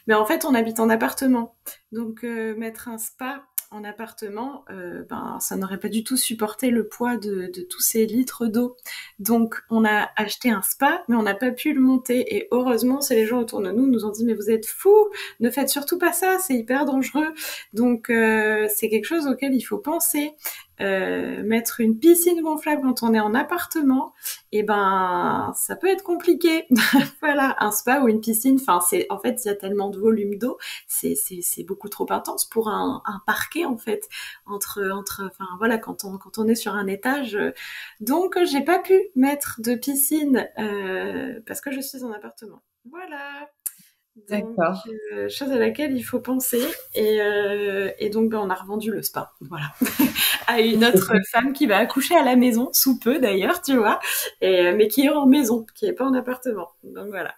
Mais en fait, on habite en appartement. Donc, mettre un spa en appartement, ben, ça n'aurait pas du tout supporté le poids de tous ces litres d'eau. Donc, on a acheté un spa, mais on n'a pas pu le monter. Et heureusement, c'est les gens autour de nous nous ont dit, mais vous êtes fous, ne faites surtout pas ça, c'est hyper dangereux. Donc, c'est quelque chose auquel il faut penser. Mettre une piscine gonflable quand on est en appartement, et ben ça peut être compliqué. Voilà, un spa ou une piscine, enfin c'est en fait il y a tellement de volume d'eau, c'est beaucoup trop intense pour un parquet en fait enfin voilà quand on est sur un étage. Donc j'ai pas pu mettre de piscine parce que je suis en appartement. Voilà. Donc, D'accord. chose à laquelle il faut penser. Et donc, ben, on a revendu le spa, voilà, à une autre femme qui va accoucher à la maison, sous peu d'ailleurs, tu vois, mais qui est en maison, qui est pas en appartement. Donc voilà.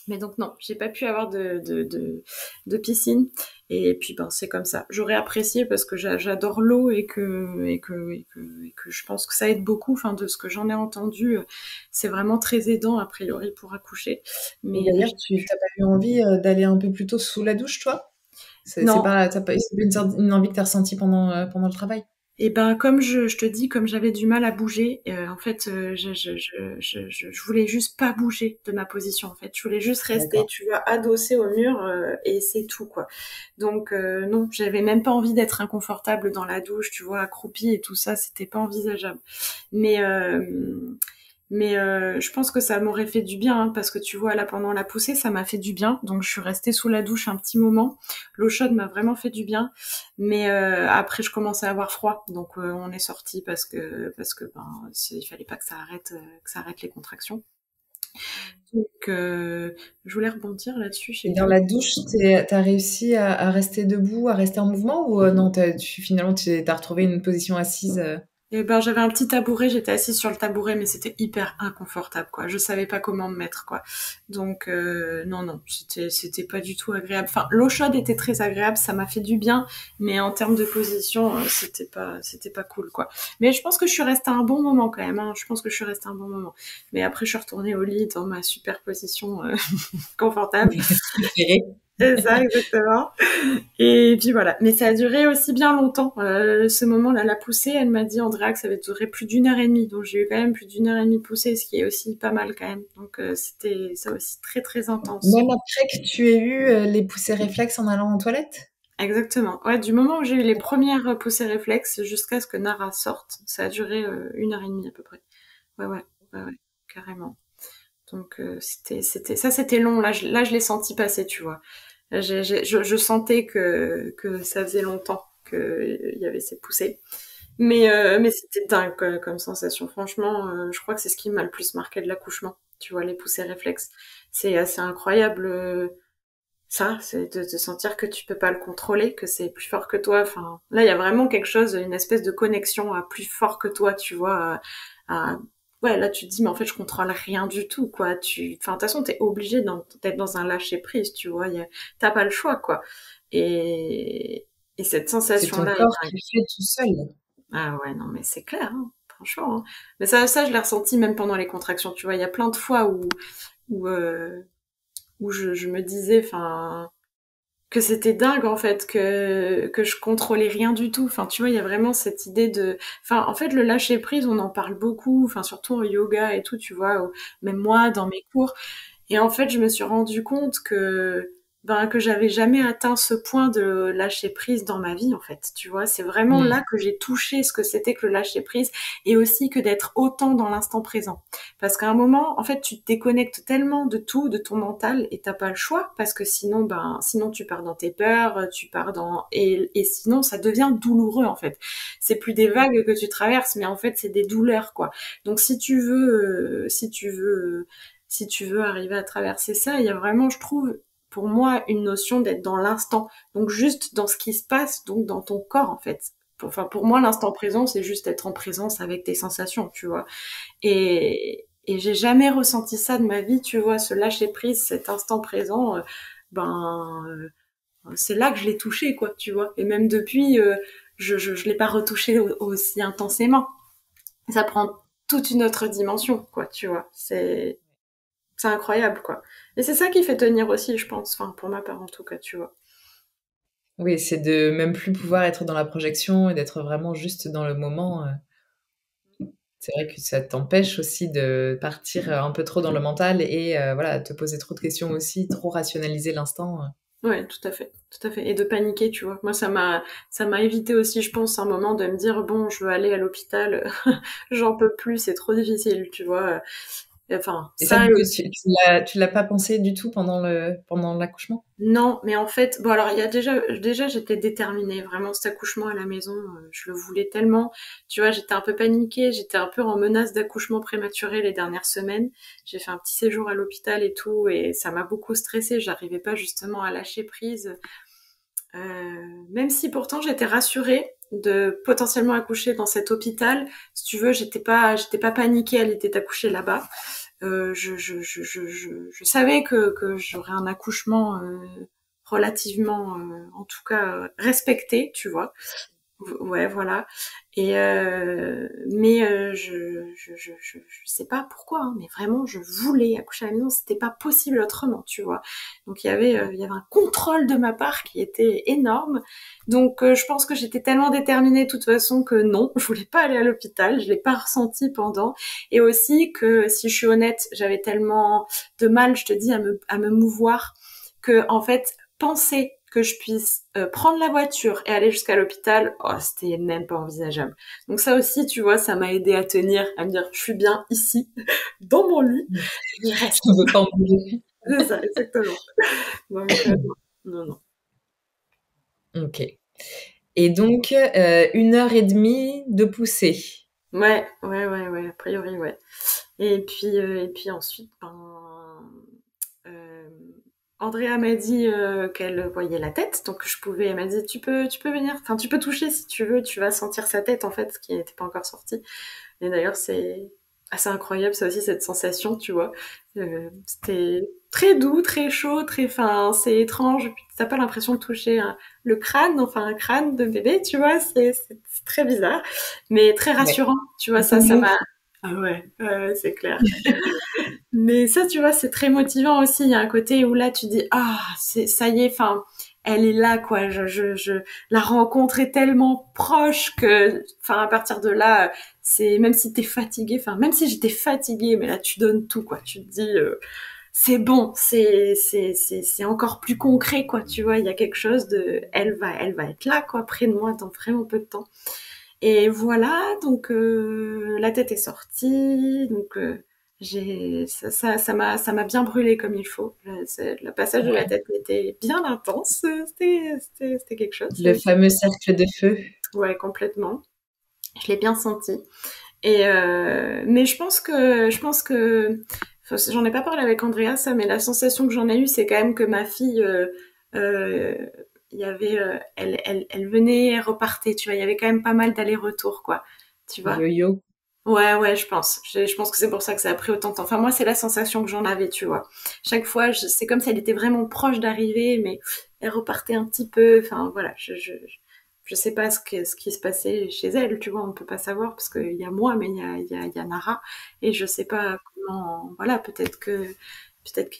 Mais donc non, j'ai pas pu avoir de piscine. Et puis ben c'est comme ça. J'aurais apprécié parce que j'adore l'eau et que je pense que ça aide beaucoup. Enfin de ce que j'en ai entendu, c'est vraiment très aidant a priori pour accoucher. Et Mais d'ailleurs, tu n'as pas eu envie d'aller un peu plus tôt sous la douche, toi? C'est non. pas, c'est une envie que tu as ressentie pendant le travail? Et ben comme je te dis, comme j'avais du mal à bouger, en fait, je voulais juste pas bouger de ma position. En fait, je voulais juste rester, D'accord. tu vois, adossée au mur et c'est tout quoi. Donc non, j'avais même pas envie d'être inconfortable dans la douche, tu vois, accroupie et tout ça, c'était pas envisageable. Mais Mais je pense que ça m'aurait fait du bien, hein, parce que tu vois, là, pendant la poussée, ça m'a fait du bien. Donc, je suis restée sous la douche un petit moment. L'eau chaude m'a vraiment fait du bien. Mais après, je commençais à avoir froid. Donc, on est sorti parce que ben, il fallait pas que ça arrête les contractions. Donc, je voulais rebondir là-dessus, je sais Et dans plus. la douche, t'as réussi à rester debout, à rester en mouvement ou non, finalement, t'as retrouvé une position assise Et ben, j'avais un petit tabouret, j'étais assise sur le tabouret, mais c'était hyper inconfortable, quoi. Je savais pas comment me mettre, quoi. Donc, non, non, c'était pas du tout agréable. Enfin, l'eau chaude était très agréable, ça m'a fait du bien, mais en termes de position, c'était pas cool, quoi. Mais je pense que je suis restée un bon moment, quand même, hein. Je pense que je suis restée un bon moment. Mais après, je suis retournée au lit dans ma super position, confortable. préférée? C'est ça, exactement. Et puis voilà. Mais ça a duré aussi bien longtemps. Ce moment-là, la poussée, elle m'a dit, Andrea, que ça avait duré plus d'1 heure et demie. Donc j'ai eu quand même plus d'1 heure et demie de poussée, ce qui est aussi pas mal quand même. Donc c'était ça aussi très très intense. Même après que tu aies eu les poussées réflexes en allant aux toilettes? Exactement. Ouais, du moment où j'ai eu les premières poussées réflexes jusqu'à ce que Nara sorte, ça a duré 1 heure et demie à peu près. Ouais, ouais, ouais, ouais, carrément. Donc c'était long. Là, je l'ai senti passer, tu vois. Je sentais que ça faisait longtemps qu'il y avait ces poussées. Mais c'était dingue comme sensation. Franchement, je crois que c'est ce qui m'a le plus marqué de l'accouchement. Tu vois, les poussées réflexes. C'est assez incroyable, ça, c'est de sentir que tu peux pas le contrôler, que c'est plus fort que toi. Enfin, là, il y a vraiment quelque chose, une espèce de connexion à plus fort que toi, tu vois. Ouais, là, tu te dis, mais en fait, je contrôle rien du tout, quoi. Enfin, de toute façon, t'es obligé d'être dans un lâcher prise, tu vois. T'as pas le choix, quoi. Et, et cette C'est ton sensation-là est corps dingue. qui le fait tout seul. Ah ouais, non, mais c'est clair, hein, franchement, hein. Mais ça, je l'ai ressenti même pendant les contractions, tu vois. Il y a plein de fois où, euh, où je me disais, enfin, que c'était dingue en fait, que je contrôlais rien du tout. Enfin, tu vois, il y a vraiment cette idée de, enfin, en fait, le lâcher prise, on en parle beaucoup, enfin, surtout en yoga et tout, tu vois, même moi dans mes cours. Et en fait, je me suis rendu compte que j'avais jamais atteint ce point de lâcher prise dans ma vie, en fait. Tu vois, c'est vraiment Hmm. là que j'ai touché ce que c'était que le lâcher prise et aussi que d'être autant dans l'instant présent. Parce qu'à un moment, en fait, tu te déconnectes tellement de tout, de ton mental et t'as pas le choix parce que sinon tu pars dans tes peurs, tu pars et sinon ça devient douloureux, en fait. C'est plus des vagues que tu traverses, mais en fait, c'est des douleurs, quoi. Donc, si tu veux arriver à traverser ça, il y a vraiment, je trouve, pour moi, une notion d'être dans l'instant. Donc juste dans ce qui se passe, donc dans ton corps, en fait. Enfin, pour moi, l'instant présent, c'est juste être en présence avec tes sensations, tu vois. Et j'ai jamais ressenti ça de ma vie, tu vois, ce lâcher prise, cet instant présent, c'est là que je l'ai touché, quoi, tu vois. Et même depuis, je l'ai pas retouché aussi intensément. Ça prend toute une autre dimension, quoi, tu vois. C'est incroyable, quoi. Et c'est ça qui fait tenir aussi, je pense. Enfin, pour ma part, en tout cas, tu vois. Oui, c'est de même plus pouvoir être dans la projection et d'être vraiment juste dans le moment. C'est vrai que ça t'empêche aussi de partir un peu trop dans le mental et voilà, te poser trop de questions aussi, trop rationaliser l'instant. Ouais, tout à fait, tout à fait. Et de paniquer, tu vois. Moi, ça m'a évité aussi, je pense, un moment de me dire, bon, je veux aller à l'hôpital, j'en peux plus, c'est trop difficile, tu vois. Enfin, Et ça, ça du et coup, aussi. tu l'as pas pensé du tout pendant l'accouchement? Non, mais en fait, bon alors il y a déjà j'étais déterminée, vraiment cet accouchement à la maison, je le voulais tellement. Tu vois, j'étais un peu paniquée, j'étais un peu en menace d'accouchement prématuré les dernières semaines. J'ai fait un petit séjour à l'hôpital et tout, et ça m'a beaucoup stressée. J'arrivais pas justement à lâcher prise, même si pourtant j'étais rassurée de potentiellement accoucher dans cet hôpital. Si tu veux, j'étais pas paniquée à l'idée d'accoucher là-bas. Je savais que j'aurais un accouchement relativement, en tout cas, respecté, tu vois. Ouais, voilà. Mais je sais pas pourquoi, hein, mais vraiment, je voulais accoucher à la maison. C'était pas possible autrement, tu vois. Donc il y avait un contrôle de ma part qui était énorme. Donc je pense que j'étais tellement déterminée de toute façon que non, je voulais pas aller à l'hôpital. Je l'ai pas ressenti pendant. Et aussi que, si je suis honnête, j'avais tellement de mal, je te dis, à me mouvoir que en fait penser que je puisse prendre la voiture et aller jusqu'à l'hôpital, oh, c'était même pas envisageable. Donc ça aussi, tu vois, ça m'a aidé à tenir, à me dire, je suis bien ici, dans mon lit, je reste. Je ne veux pas en bouger. C'est ça, exactement. Donc, non, non. Ok. Et donc, 1 heure et demie de poussée. Ouais, a priori, ouais. Et puis ensuite, euh, Andrea m'a dit qu'elle voyait la tête, donc elle m'a dit, tu peux venir, enfin, tu peux toucher si tu veux, tu vas sentir sa tête, en fait, ce qui n'était pas encore sorti. Et d'ailleurs, c'est assez incroyable, ça aussi, cette sensation, tu vois. C'était très doux, très chaud, très fin, c'est étrange. Puis t'as pas l'impression de toucher le crâne, enfin un crâne de bébé, tu vois. C'est très bizarre, mais très Ouais. rassurant, tu vois. Un peu Ça mou. m'a. Ah ouais, c'est clair. Mais ça, tu vois, c'est très motivant aussi. Il y a un côté où là, tu dis, ah, ça y est, enfin, elle est là, quoi. La rencontre est tellement proche que, enfin, à partir de là, c'est, même si t'es fatigué, enfin, même si j'étais fatiguée, mais là, tu donnes tout, quoi. Tu te dis, c'est bon, c'est encore plus concret, quoi. Tu vois, il y a quelque chose de, elle va être là, quoi, près de moi dans vraiment peu de temps. Et voilà, donc la tête est sortie, donc ça m'a bien brûlé comme il faut. Le passage de la Ouais. tête était bien intense, c'était quelque chose. Le fameux cercle de feu. Ouais, complètement. Je l'ai bien senti. Et mais enfin, j'en ai pas parlé avec Andrea ça, mais la sensation que j'en ai eue, c'est quand même que ma fille, euh, il y avait, elle venait, elle repartait, tu vois, il y avait quand même pas mal d'allers-retours, quoi, tu vois. Yo-yo. Ouais, je pense. Je pense que c'est pour ça que ça a pris autant de temps. Enfin, moi, c'est la sensation que j'en avais, tu vois. Chaque fois, c'est comme si elle était vraiment proche d'arriver, mais elle repartait un petit peu. Enfin, voilà, je sais pas ce qui se passait chez elle, tu vois. On peut pas savoir parce qu'il y a moi, mais il y a Nara, et je sais pas comment. Voilà, peut-être qu'il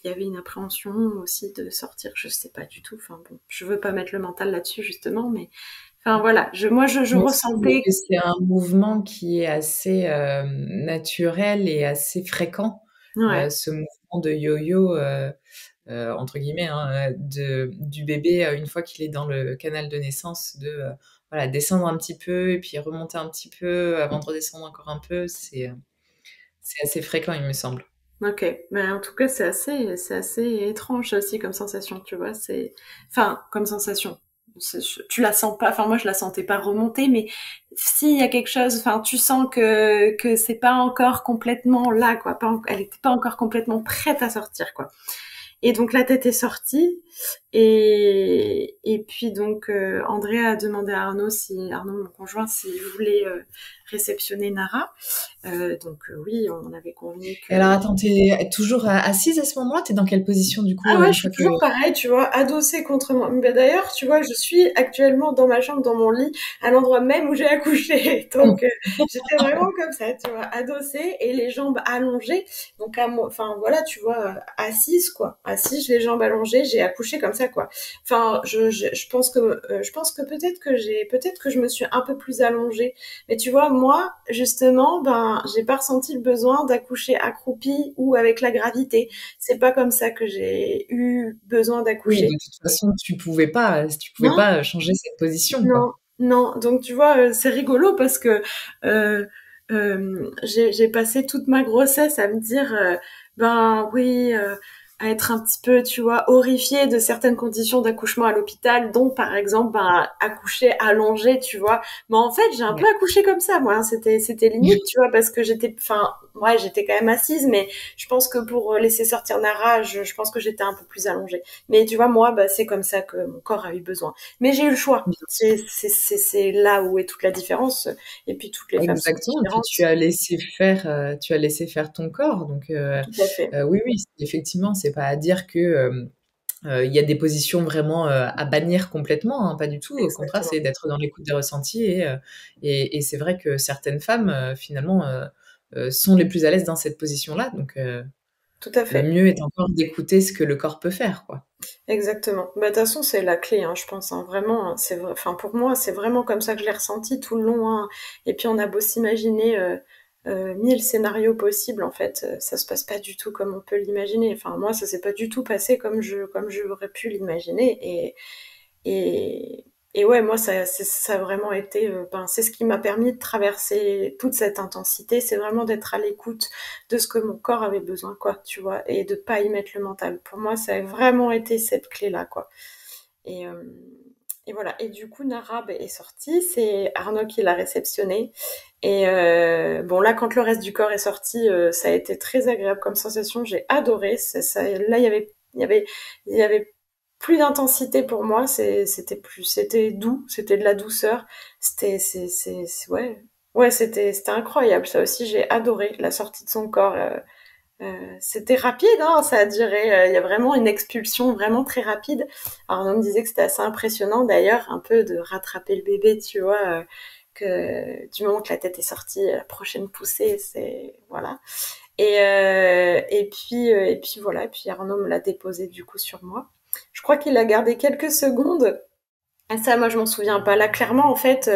y avait une appréhension aussi de sortir. Je sais pas du tout. Enfin bon, je veux pas mettre le mental là-dessus justement, mais enfin voilà. Je Il me semble ressentais. que c'est un mouvement qui est assez naturel et assez fréquent. Ouais. Ce mouvement de yo-yo, entre guillemets, hein, du bébé une fois qu'il est dans le canal de naissance, de voilà, descendre un petit peu et puis remonter un petit peu avant de redescendre encore un peu. C'est assez fréquent, il me semble. Ok, mais en tout cas c'est assez étrange aussi comme sensation, tu vois. Enfin, comme sensation. Tu la sens pas. Enfin, moi je la sentais pas remonter, mais s'il y a quelque chose, enfin, tu sens que c'est pas encore complètement là, quoi. Elle était pas encore complètement prête à sortir, quoi. Et donc la tête est sortie. Et puis donc Andrea a demandé à Arnaud, mon conjoint, s'il voulait réceptionner Nara. Oui, on avait convenu Et que. alors attends, t'es toujours assise à ce moment-là? T'es dans quelle position du coup Ah ouais, une je suis fois que... toujours pareil, tu vois, adossée contre moi. Mais d'ailleurs, tu vois, je suis actuellement dans ma chambre, dans mon lit, à l'endroit même où j'ai accouché. Donc, j'étais vraiment comme ça, tu vois, adossée et les jambes allongées. Donc, enfin, voilà, tu vois, assise, quoi. Assise, les jambes allongées, j'ai accouché comme ça, quoi. Enfin, je pense que peut-être que je me suis un peu plus allongée. Mais tu vois, moi, justement, ben, j'ai pas ressenti le besoin d'accoucher accroupie ou avec la gravité. C'est pas comme ça que j'ai eu besoin Oui, de d'accoucher. toute façon, tu pouvais Non, pas changer cette position, quoi. non, non. Donc tu vois, c'est rigolo parce que euh, j'ai passé toute ma grossesse à me dire, ben oui, à être un petit peu, tu vois, horrifiée de certaines conditions d'accouchement à l'hôpital, dont par exemple, ben accoucher allongé, tu vois. Mais en fait, j'ai un peu Ouais. accouché comme ça, moi. Hein. C'était limite, tu vois, parce que enfin, ouais, j'étais quand même assise, mais je pense que pour laisser sortir Nara, je pense que j'étais un peu plus allongée. Mais tu vois, moi, bah, c'est comme ça que mon corps a eu besoin. Mais j'ai eu le choix. Bien sûr. C'est là où est toute la différence. Et puis toutes les femmes sont Exactement. Et puis différentes. tu as laissé faire ton corps. Donc, Tout à fait. oui, oui, effectivement, c'est pas à dire que il y a des positions vraiment à bannir complètement, hein, pas du tout. Au contraire, Exactement. c'est d'être dans l'écoute des ressentis. Et c'est vrai que certaines femmes, finalement, sont les plus à l'aise dans cette position-là. Donc, Tout à le fait. mieux est encore d'écouter ce que le corps peut faire, quoi. Exactement. Bah, de toute façon, c'est la clé, hein, je pense, hein. Vraiment, hein, enfin, pour moi, c'est vraiment comme ça que je l'ai ressenti tout le long, hein. Et puis, on a beau s'imaginer 1000 scénarios possibles, en fait, ça se passe pas du tout comme on peut l'imaginer. Enfin, moi, ça s'est pas du tout passé comme j'aurais pu l'imaginer. Et, et ouais, moi, ça a vraiment été, c'est ce qui m'a permis de traverser toute cette intensité, c'est vraiment d'être à l'écoute de ce que mon corps avait besoin, quoi, tu vois, et de pas y mettre le mental. Pour moi, ça a vraiment été cette clé-là, quoi. Et, euh, et voilà. Et du coup, Narab est sorti, c'est Arnaud qui l'a réceptionné. Et bon, là, quand le reste du corps est sorti, ça a été très agréable comme sensation. J'ai adoré. Là, il y avait plus d'intensité pour moi. C'était doux, c'était de la douceur. Ouais, ouais, c'était incroyable. Ça aussi, j'ai adoré la sortie de son corps. C'était rapide, hein, ça a duré. Il y a vraiment une expulsion vraiment très rapide. Alors on me disait que c'était assez impressionnant d'ailleurs, un peu de rattraper le bébé, tu vois, que du moment que la tête est sortie, la prochaine poussée, c'est voilà. Et puis voilà. Et puis Arnaud me l'a déposé du coup sur moi. Je crois qu'il a gardé quelques secondes. Et ça, moi, je m'en souviens pas. Là, clairement, en fait,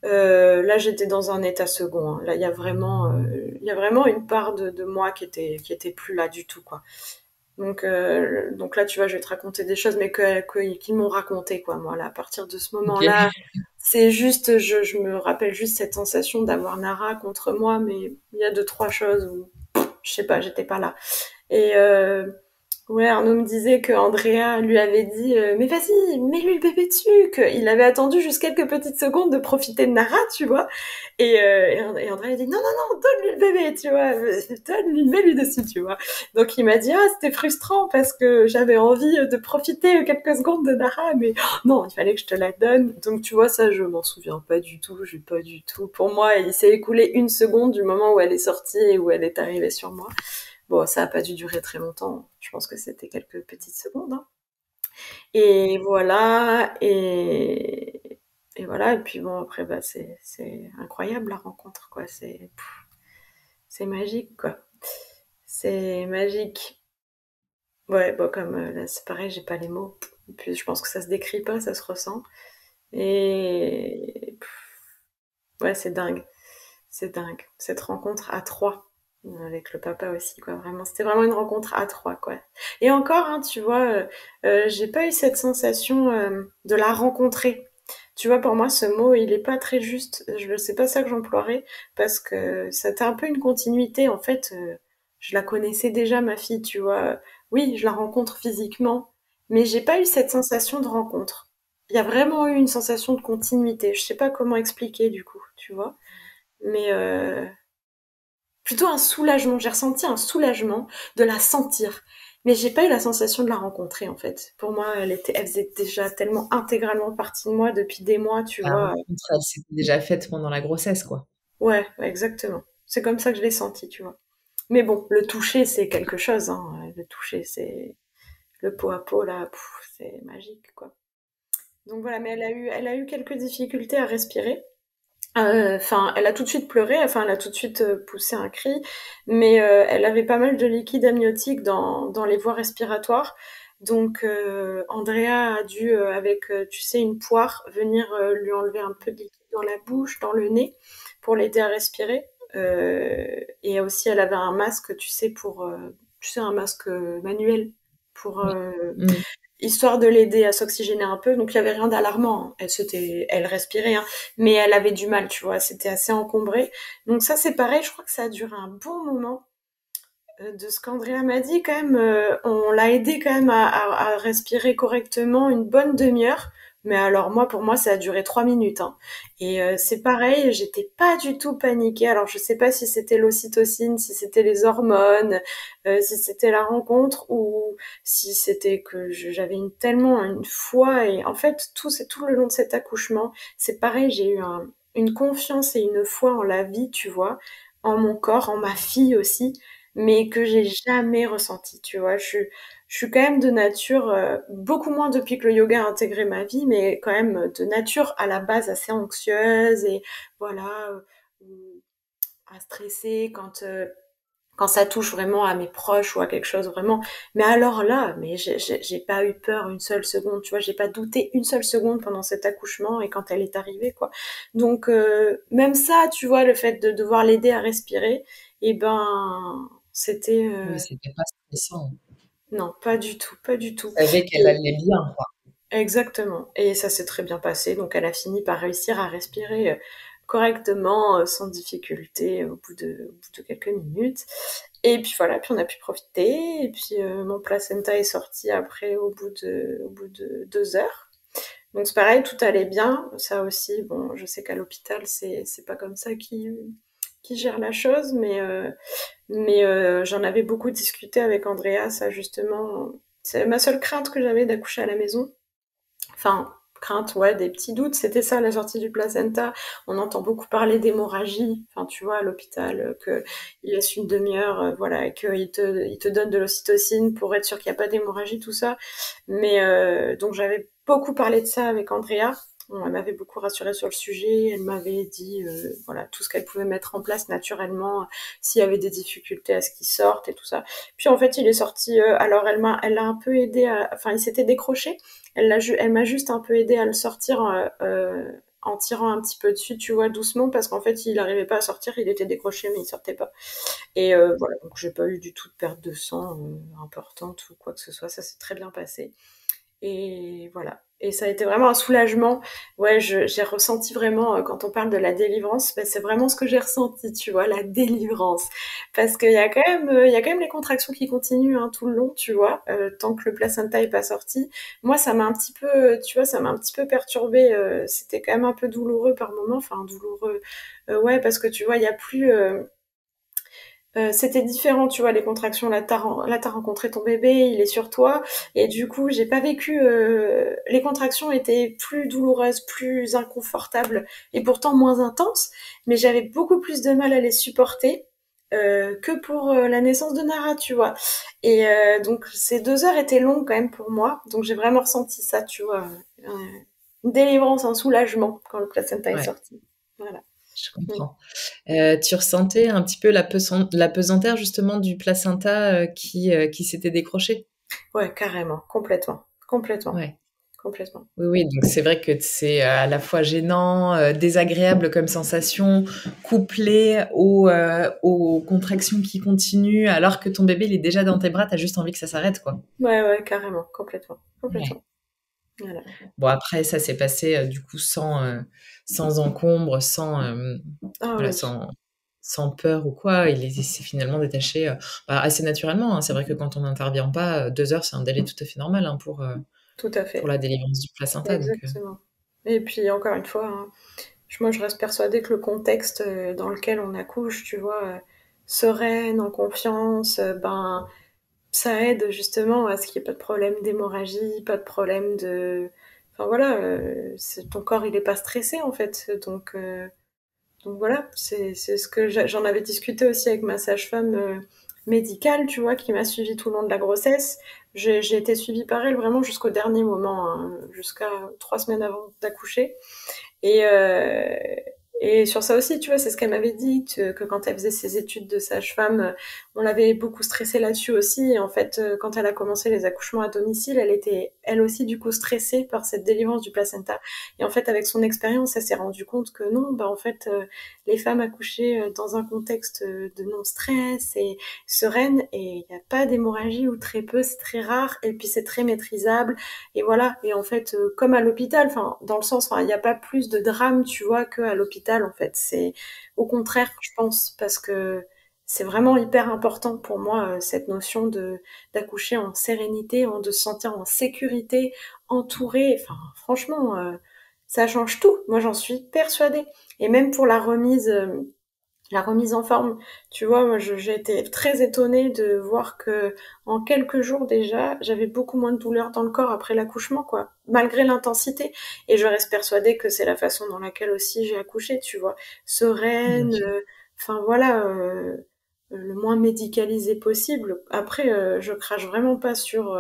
là, j'étais dans un état second, hein. Là, il y a vraiment une part de moi qui était plus là du tout, quoi. Donc là, tu vois, je vais te raconter des choses, mais qu'ils m'ont raconté, quoi. Moi, là, à partir de ce Ok. moment-là, c'est juste, je me rappelle juste cette sensation d'avoir Nara contre moi, mais il y a deux, trois choses où, je sais pas, j'étais pas là. Et ouais, Arnaud me disait que Andrea lui avait dit mais vas-y, mets-lui le bébé dessus, qu'il avait attendu juste quelques petites secondes de profiter de Nara, tu vois. Et Andrea a dit non, non, non, donne-lui le bébé, tu vois, donne-lui, mets-lui dessus, tu vois. Donc il m'a dit ah, c'était frustrant parce que j'avais envie de profiter quelques secondes de Nara, mais non, il fallait que je te la donne. Donc tu vois, ça, je m'en souviens pas du tout, j'ai pas du tout. Pour moi, il s'est écoulé une seconde du moment où elle est sortie et où elle est arrivée sur moi. Bon, ça a pas dû durer très longtemps. Je pense que c'était quelques petites secondes, hein. Et voilà, et voilà. Et puis bon, après, bah, c'est incroyable la rencontre, quoi. C'est magique, quoi. C'est magique. Ouais, bon, comme là, c'est pareil, j'ai pas les mots. Et puis je pense que ça se décrit pas, ça se ressent. Et ouais, c'est dingue. C'est dingue. Cette rencontre à trois, avec le papa aussi, quoi. Vraiment, c'était vraiment une rencontre à trois, quoi. Et encore, hein, tu vois, j'ai pas eu cette sensation de la rencontrer. Tu vois, pour moi, ce mot, il est pas très juste. Je sais pas ça que j'emploierais, parce que c'était un peu une continuité. En fait, je la connaissais déjà, ma fille, tu vois. Oui, je la rencontre physiquement, mais j'ai pas eu cette sensation de rencontre. Il y a vraiment eu une sensation de continuité. Je sais pas comment expliquer, du coup, tu vois. Mais plutôt un soulagement. J'ai ressenti un soulagement de la sentir. Mais j'ai pas eu la sensation de la rencontrer, en fait. Pour moi, elle faisait déjà tellement intégralement partie de moi depuis des mois, tu La vois. rencontre, elle s'était déjà faite pendant la grossesse, quoi. Ouais, ouais, exactement. C'est comme ça que je l'ai senti, tu vois. Mais bon, le toucher, c'est quelque chose, hein. Le toucher, c'est le pot à pot, là, c'est magique, quoi. Donc voilà, mais elle a eu quelques difficultés à respirer. Enfin, elle a tout de suite pleuré, enfin, elle a tout de suite poussé un cri, mais elle avait pas mal de liquide amniotique dans les voies respiratoires. Donc, Andrea a dû, avec, tu sais, une poire, venir lui enlever un peu de liquide dans la bouche, dans le nez, pour l'aider à respirer. Et aussi, elle avait un masque, tu sais, tu sais, un masque manuel pour Oui. Mmh. histoire de l'aider à s'oxygéner un peu. Donc il y avait rien d'alarmant, hein. Elle respirait, hein, mais elle avait du mal, tu vois. C'était assez encombré. Donc ça c'est pareil. Je crois que ça a duré un bon moment. De ce qu'Andrea m'a dit, quand même, on l'a aidé quand même à respirer correctement une bonne demi-heure. Mais alors moi, pour moi, ça a duré 3 minutes, hein. Et c'est pareil, j'étais pas du tout paniquée. Alors je sais pas si c'était l'ocytocine, si c'était les hormones, si c'était la rencontre ou si c'était que j'avais tellement une foi. Et en fait, c'est tout le long de cet accouchement, c'est pareil, j'ai eu une confiance et une foi en la vie, tu vois, en mon corps, en ma fille aussi, mais que j'ai jamais ressenti, tu vois. Je suis quand même de nature, beaucoup moins depuis que le yoga a intégré ma vie, mais quand même de nature à la base assez anxieuse et voilà, à stresser quand ça touche vraiment à mes proches ou à quelque chose vraiment. Mais alors là, mais j'ai pas eu peur une seule seconde, tu vois, j'ai pas douté une seule seconde pendant cet accouchement et quand elle est arrivée, quoi. Donc même ça, tu vois, le fait de devoir l'aider à respirer, eh ben c'était Oui, c'était pas stressant. non, pas du tout, pas du Tu tout. savais qu'elle allait bien, quoi. Exactement. Et ça s'est très bien passé. Donc, elle a fini par réussir à respirer correctement, sans difficulté, au bout de quelques minutes. Et puis voilà, puis on a pu profiter. Et puis mon placenta est sorti après au bout de 2 heures. Donc c'est pareil, tout allait bien. Ça aussi, bon, je sais qu'à l'hôpital, c'est pas comme ça qui gère la chose, mais j'en avais beaucoup discuté avec Andrea, ça justement. C'est ma seule crainte que j'avais d'accoucher à la maison. Enfin, crainte, ouais, des petits doutes. C'était ça, la sortie du placenta. On entend beaucoup parler d'hémorragie. Enfin, tu vois, à l'hôpital, que il laisse une demi-heure, voilà, et il te donne de l'ocytocine pour être sûr qu'il n'y a pas d'hémorragie, tout ça. Mais donc j'avais beaucoup parlé de ça avec Andrea. Elle m'avait beaucoup rassurée sur le sujet. Elle m'avait dit, voilà, tout ce qu'elle pouvait mettre en place naturellement, s'il y avait des difficultés à ce qu'il sorte et tout ça. Puis en fait, il est sorti. Alors elle l'a un peu aidé. Enfin, il s'était décroché. Elle m'a juste un peu aidé à le sortir en tirant un petit peu dessus, tu vois, doucement, parce qu'en fait, il n'arrivait pas à sortir, il était décroché, mais il sortait pas. Et voilà, donc j'ai pas eu du tout de perte de sang importante ou quoi que ce soit, ça s'est très bien passé. Et voilà. Et ça a été vraiment un soulagement. Ouais, j'ai ressenti vraiment, quand on parle de la délivrance, ben, c'est vraiment ce que j'ai ressenti, tu vois, la délivrance. Parce qu'il y a quand même, il y a quand même les contractions qui continuent hein, tout le long, tu vois, tant que le placenta est pas sorti. Moi, ça m'a un petit peu, tu vois, ça m'a un petit peu perturbée. C'était quand même un peu douloureux par moment, enfin douloureux. Ouais, parce que tu vois, il y a plus. C'était différent, tu vois, les contractions. Là, t'as rencontré ton bébé, il est sur toi, et du coup, j'ai pas vécu. Les contractions étaient plus douloureuses, plus inconfortables, et pourtant moins intenses, mais j'avais beaucoup plus de mal à les supporter que pour la naissance de Nara, tu vois. Et donc, ces 2 heures étaient longues quand même pour moi, donc j'ai vraiment ressenti ça, tu vois, une délivrance, un soulagement quand le placenta est Ouais, sorti. Voilà. je Mm. comprends. Tu ressentais un petit peu la pesanteur justement du placenta qui s'était décroché? Ouais, carrément, complètement, complètement. Ouais. Complètement. Oui, oui, donc c'est vrai que c'est à la fois gênant, désagréable comme sensation, couplé aux contractions qui continuent, alors que ton bébé il est déjà dans tes bras, t'as juste envie que ça s'arrête, quoi. Ouais, ouais, carrément, complètement, Ouais. complètement. Voilà. Bon après ça s'est passé du coup sans encombre, Ah voilà, oui, sans peur ou quoi. Il s'est finalement détaché assez naturellement, hein. C'est vrai que quand on n'intervient pas, 2 heures c'est un délai tout à fait normal hein, tout à pour fait. la délivrance du placenta. Donc, Exactement. Et puis, encore une fois, hein, moi, je reste persuadée que le contexte dans lequel on accouche, tu vois, sereine, en confiance, ben, ça aide justement à ce qu'il n'y ait pas de problème d'hémorragie, pas de problème de... Enfin voilà, ton corps, il est pas stressé, en fait. Donc voilà, c'est ce que j'en avais discuté aussi avec ma sage-femme médicale, tu vois, qui m'a suivie tout le long de la grossesse. J'ai été suivie par elle vraiment jusqu'au dernier moment, hein, jusqu'à 3 semaines avant d'accoucher. Et, euh, et sur ça aussi, tu vois, c'est ce qu'elle m'avait dit, que quand elle faisait ses études de sage-femme, on l'avait beaucoup stressée là-dessus aussi. Et en fait, quand elle a commencé les accouchements à domicile, elle était elle aussi du coup stressée par cette délivrance du placenta. Et en fait, avec son expérience, elle s'est rendue compte que non, bah en fait, les femmes accouchées dans un contexte de non-stress et sereine, et il n'y a pas d'hémorragie ou très peu, c'est très rare, et puis c'est très maîtrisable. Et voilà. Et en fait, comme à l'hôpital, enfin, dans le sens, enfin, il n'y a pas plus de drame, tu vois, qu'à l'hôpital, en fait. C'est au contraire, je pense, parce que c'est vraiment hyper important pour moi, cette notion d'accoucher en sérénité, de se sentir en sécurité, entouré. Enfin, franchement, ça change tout. Moi, j'en suis persuadée. Et même pour la remise en forme. Tu vois, moi, j'ai été très étonnée de voir que en quelques jours déjà, j'avais beaucoup moins de douleur dans le corps après l'accouchement, quoi, malgré l'intensité. Et je reste persuadée que c'est la façon dans laquelle aussi j'ai accouché, tu vois, bien sereine, sûr. enfin voilà, le moins médicalisé possible. Après, je crache vraiment pas sur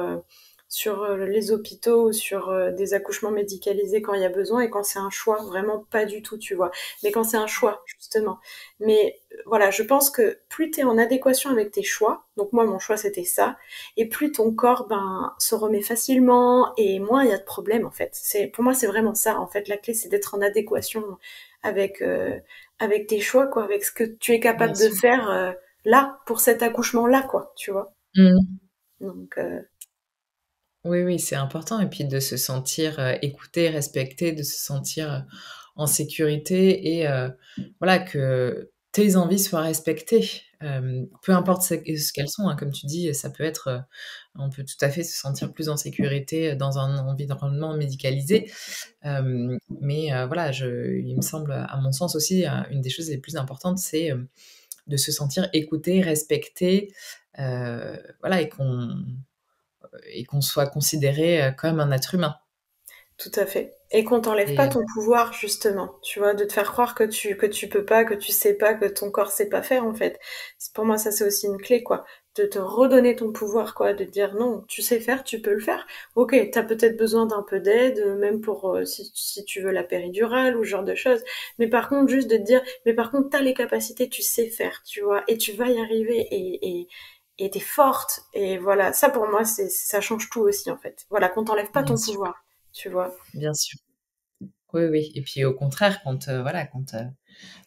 les hôpitaux ou sur des accouchements médicalisés quand il y a besoin et quand c'est un choix, vraiment pas du tout, tu vois. Mais quand c'est un choix, justement. Mais voilà, je pense que plus tu es en adéquation avec tes choix, donc moi mon choix c'était ça, et plus ton corps ben se remet facilement et moins il y a de problèmes en fait. C'est pour moi c'est vraiment ça en fait, la clé c'est d'être en adéquation avec avec tes choix quoi, avec ce que tu es Bien capable de sûr. faire là pour cet accouchement là quoi, tu vois. Mmh. Donc Oui, oui, c'est important et puis de se sentir, écouté, respecté, de se sentir, en sécurité et voilà, que tes envies soient respectées. Peu importe ce qu'elles sont, hein, comme tu dis, ça peut être, on peut tout à fait se sentir plus en sécurité, dans un environnement médicalisé. Mais voilà, il me semble, à mon sens aussi, une des choses les plus importantes, c'est, de se sentir écouté, respecté, voilà et qu'on soit considéré, comme un être humain. Tout à fait. Et qu'on t'enlève pas Et ton pouvoir, justement. Tu vois, de te faire croire que tu peux pas, que tu sais pas, que ton corps sait pas faire, en fait. Pour moi, ça, c'est aussi une clé, quoi. De te redonner ton pouvoir, quoi. De te dire non, tu sais faire, tu peux le faire. Ok, t'as peut-être besoin d'un peu d'aide, même pour, si tu veux la péridurale ou ce genre de choses. Mais par contre, juste de te dire, mais par contre, t'as les capacités, tu sais faire, tu vois. Et tu vas y arriver et t'es forte. Et voilà. Ça, pour moi, ça change tout aussi, en fait. Voilà, qu'on t'enlève pas bien ton sûr, pouvoir. Tu vois. bien sûr. Oui, oui et puis au contraire, voilà,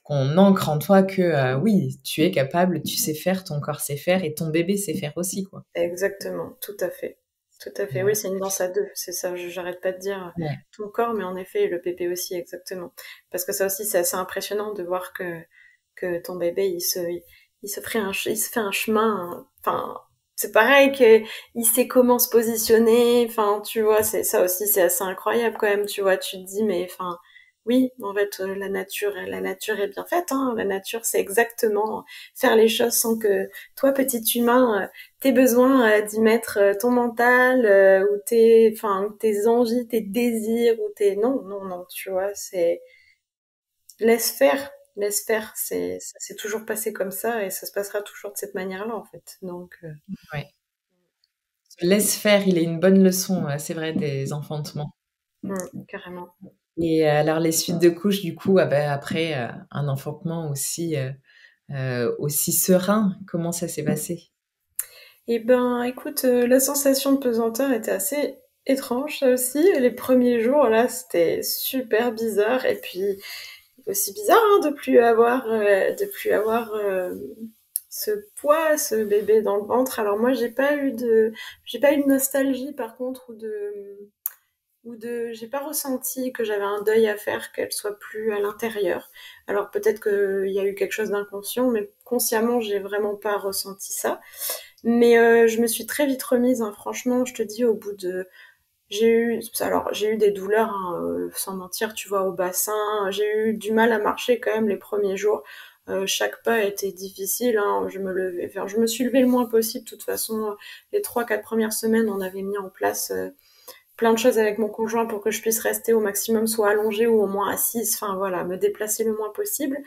qu'on ancre en toi que, oui, tu es capable, tu sais faire, ton corps sait faire et ton bébé sait faire aussi, quoi. Exactement, tout à fait. Tout à fait. Et Oui, c'est une danse à deux, c'est ça. J'arrête pas de dire ouais, ton corps, mais en effet, le bébé aussi, exactement. Parce que ça aussi, c'est assez impressionnant de voir que ton bébé, il se fait un chemin. Enfin, c'est pareil que il sait comment se positionner. Enfin, tu vois, c'est ça aussi, c'est assez incroyable quand même. Tu vois, tu te dis, mais enfin, oui, en fait, la nature est bien faite. Hein. La nature, c'est exactement faire les choses sans que toi, petit humain, tes besoins d'y mettre ton mental ou tes envies, tes désirs ou tes non, non, non, tu vois, c'est laisse faire, ça s'est toujours passé comme ça et ça se passera toujours de cette manière-là en fait. Donc, ouais. Laisse faire, il est une bonne leçon, c'est vrai, des enfantements. carrément. Et alors les suites de couches, du coup, ah bah, après, un enfantement aussi serein, comment ça s'est passé? Eh ben, écoute, la sensation de pesanteur était assez étrange, ça aussi. Les premiers jours, là, c'était super bizarre. Et puis, aussi bizarre hein, de plus avoir ce poids, ce bébé dans le ventre. Alors moi, j'ai pas eu de nostalgie par contre j'ai pas ressenti que j'avais un deuil à faire, qu'elle soit plus à l'intérieur. Alors peut-être qu'il y a eu quelque chose d'inconscient, mais consciemment, j'ai vraiment pas ressenti ça. Mais je me suis très vite remise, hein, franchement, je te dis, au bout de j'ai eu des douleurs, hein, sans mentir, tu vois, au bassin. J'ai eu du mal à marcher quand même les premiers jours. Chaque pas était difficile. Hein. Je me suis levée le moins possible. De toute façon, les 3, 4 premières semaines, on avait mis en place plein de choses avec mon conjoint pour que je puisse rester au maximum soit allongée ou au moins assise. Enfin voilà, me déplacer le moins possible.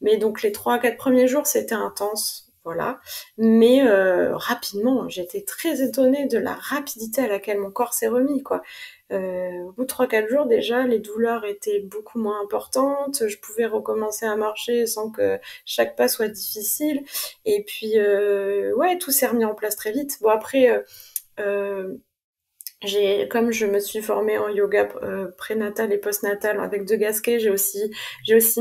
Mais donc les 3, 4 premiers jours, c'était intense, voilà. Mais rapidement, j'étais très étonnée de la rapidité à laquelle mon corps s'est remis, quoi. Au bout de 3, 4 jours, déjà, les douleurs étaient beaucoup moins importantes. Je pouvais recommencer à marcher sans que chaque pas soit difficile. Et puis, ouais, tout s'est remis en place très vite. Bon, après, euh, comme je me suis formée en yoga prénatal et postnatal avec De Gasquet, j'ai aussi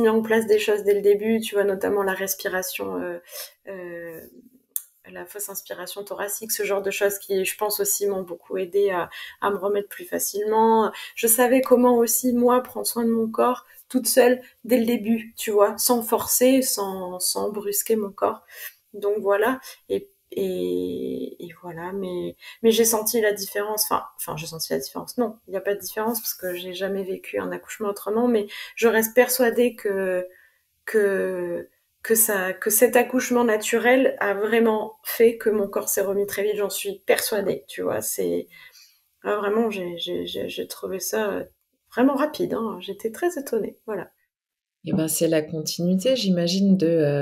mis en place des choses dès le début, tu vois, notamment la respiration, euh, la fausse inspiration thoracique, ce genre de choses qui, je pense aussi, m'ont beaucoup aidé à me remettre plus facilement. Je savais comment aussi, moi, prendre soin de mon corps toute seule dès le début, tu vois, sans forcer, sans brusquer mon corps. Donc voilà. Et voilà, mais j'ai senti la différence. J'ai senti la différence. Non, il n'y a pas de différence parce que j'ai jamais vécu un accouchement autrement, mais je reste persuadée que, que cet accouchement naturel a vraiment fait que mon corps s'est remis très vite. J'en suis persuadée, tu vois. Vraiment, j'ai trouvé ça vraiment rapide. Hein. J'étais très étonnée. Voilà. Et ben, c'est la continuité, j'imagine,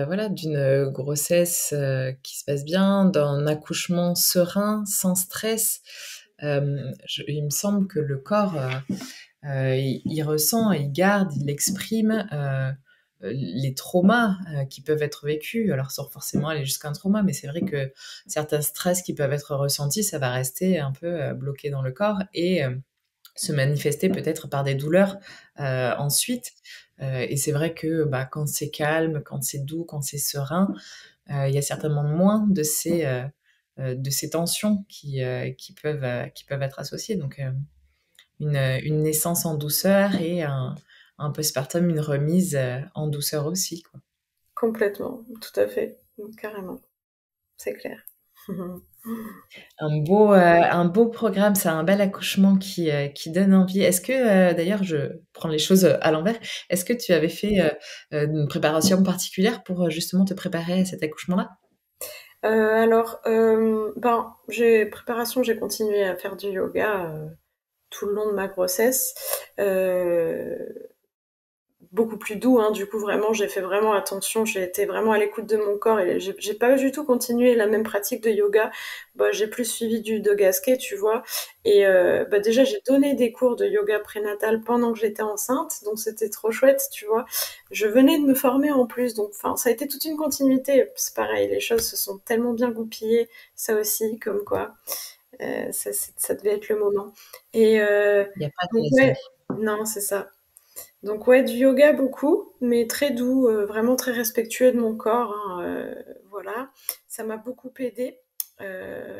voilà, d'une grossesse, qui se passe bien, d'un accouchement serein, sans stress. Je Il me semble que le corps, il ressent, il garde, il exprime, les traumas, qui peuvent être vécus. Alors sans forcément aller jusqu'à un trauma, mais c'est vrai que certains stress qui peuvent être ressentis, ça va rester un peu, bloqué dans le corps et se manifester peut-être par des douleurs, ensuite. Et c'est vrai que, bah, quand c'est calme, quand c'est doux, quand c'est serein, il y a certainement moins de ces, de ces tensions qui peuvent être associées. Donc, une naissance en douceur et un postpartum, une remise en douceur aussi, quoi. Complètement, tout à fait, carrément, c'est clair. Un beau programme, c'est un bel accouchement qui donne envie. Est-ce que, d'ailleurs, je prends les choses à l'envers, est-ce que tu avais fait une préparation particulière pour justement te préparer à cet accouchement-là? Alors, ben, j'ai continué à faire du yoga tout le long de ma grossesse. Beaucoup plus doux, hein, du coup vraiment j'ai fait vraiment attention, j'ai été vraiment à l'écoute de mon corps et j'ai pas du tout continué la même pratique de yoga. Bah, j'ai plus suivi du de gasquet, tu vois. Et bah, déjà j'ai donné des cours de yoga prénatal pendant que j'étais enceinte, donc c'était trop chouette, tu vois. Je venais de me former en plus, donc enfin ça a été toute une continuité. C'est pareil, les choses se sont tellement bien goupillées, ça aussi, comme quoi ça devait être le moment. Et Il y a pas de donc raison. ouais, non c'est ça. Donc ouais, du yoga beaucoup, mais très doux, vraiment très respectueux de mon corps, hein, voilà. Ça m'a beaucoup aidé.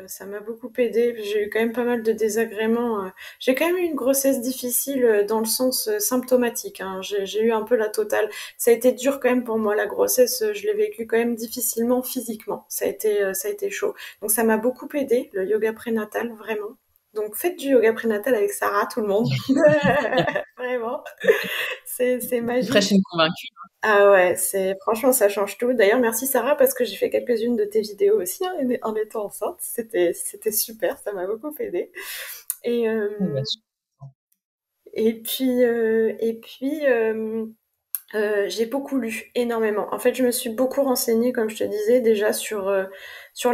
Ça m'a beaucoup aidé. J'ai eu quand même pas mal de désagréments. J'ai quand même eu une grossesse difficile dans le sens symptomatique, hein. J'ai eu un peu la totale. Ça a été dur quand même pour moi la grossesse. Je l'ai vécu quand même difficilement physiquement. Ça a été chaud. Donc ça m'a beaucoup aidé le yoga prénatal vraiment. Donc faites du yoga prénatal avec Sarah, tout le monde. Vraiment. C'est Une fraîche magique. et une convaincue. Ah ouais, franchement ça change tout. D'ailleurs, merci Sarah parce que j'ai fait quelques-unes de tes vidéos aussi hein, en étant enceinte. C'était super, ça m'a beaucoup aidé. Et Ah bah, j'ai beaucoup lu, énormément. En fait, je me suis beaucoup renseignée, comme je te disais, déjà sur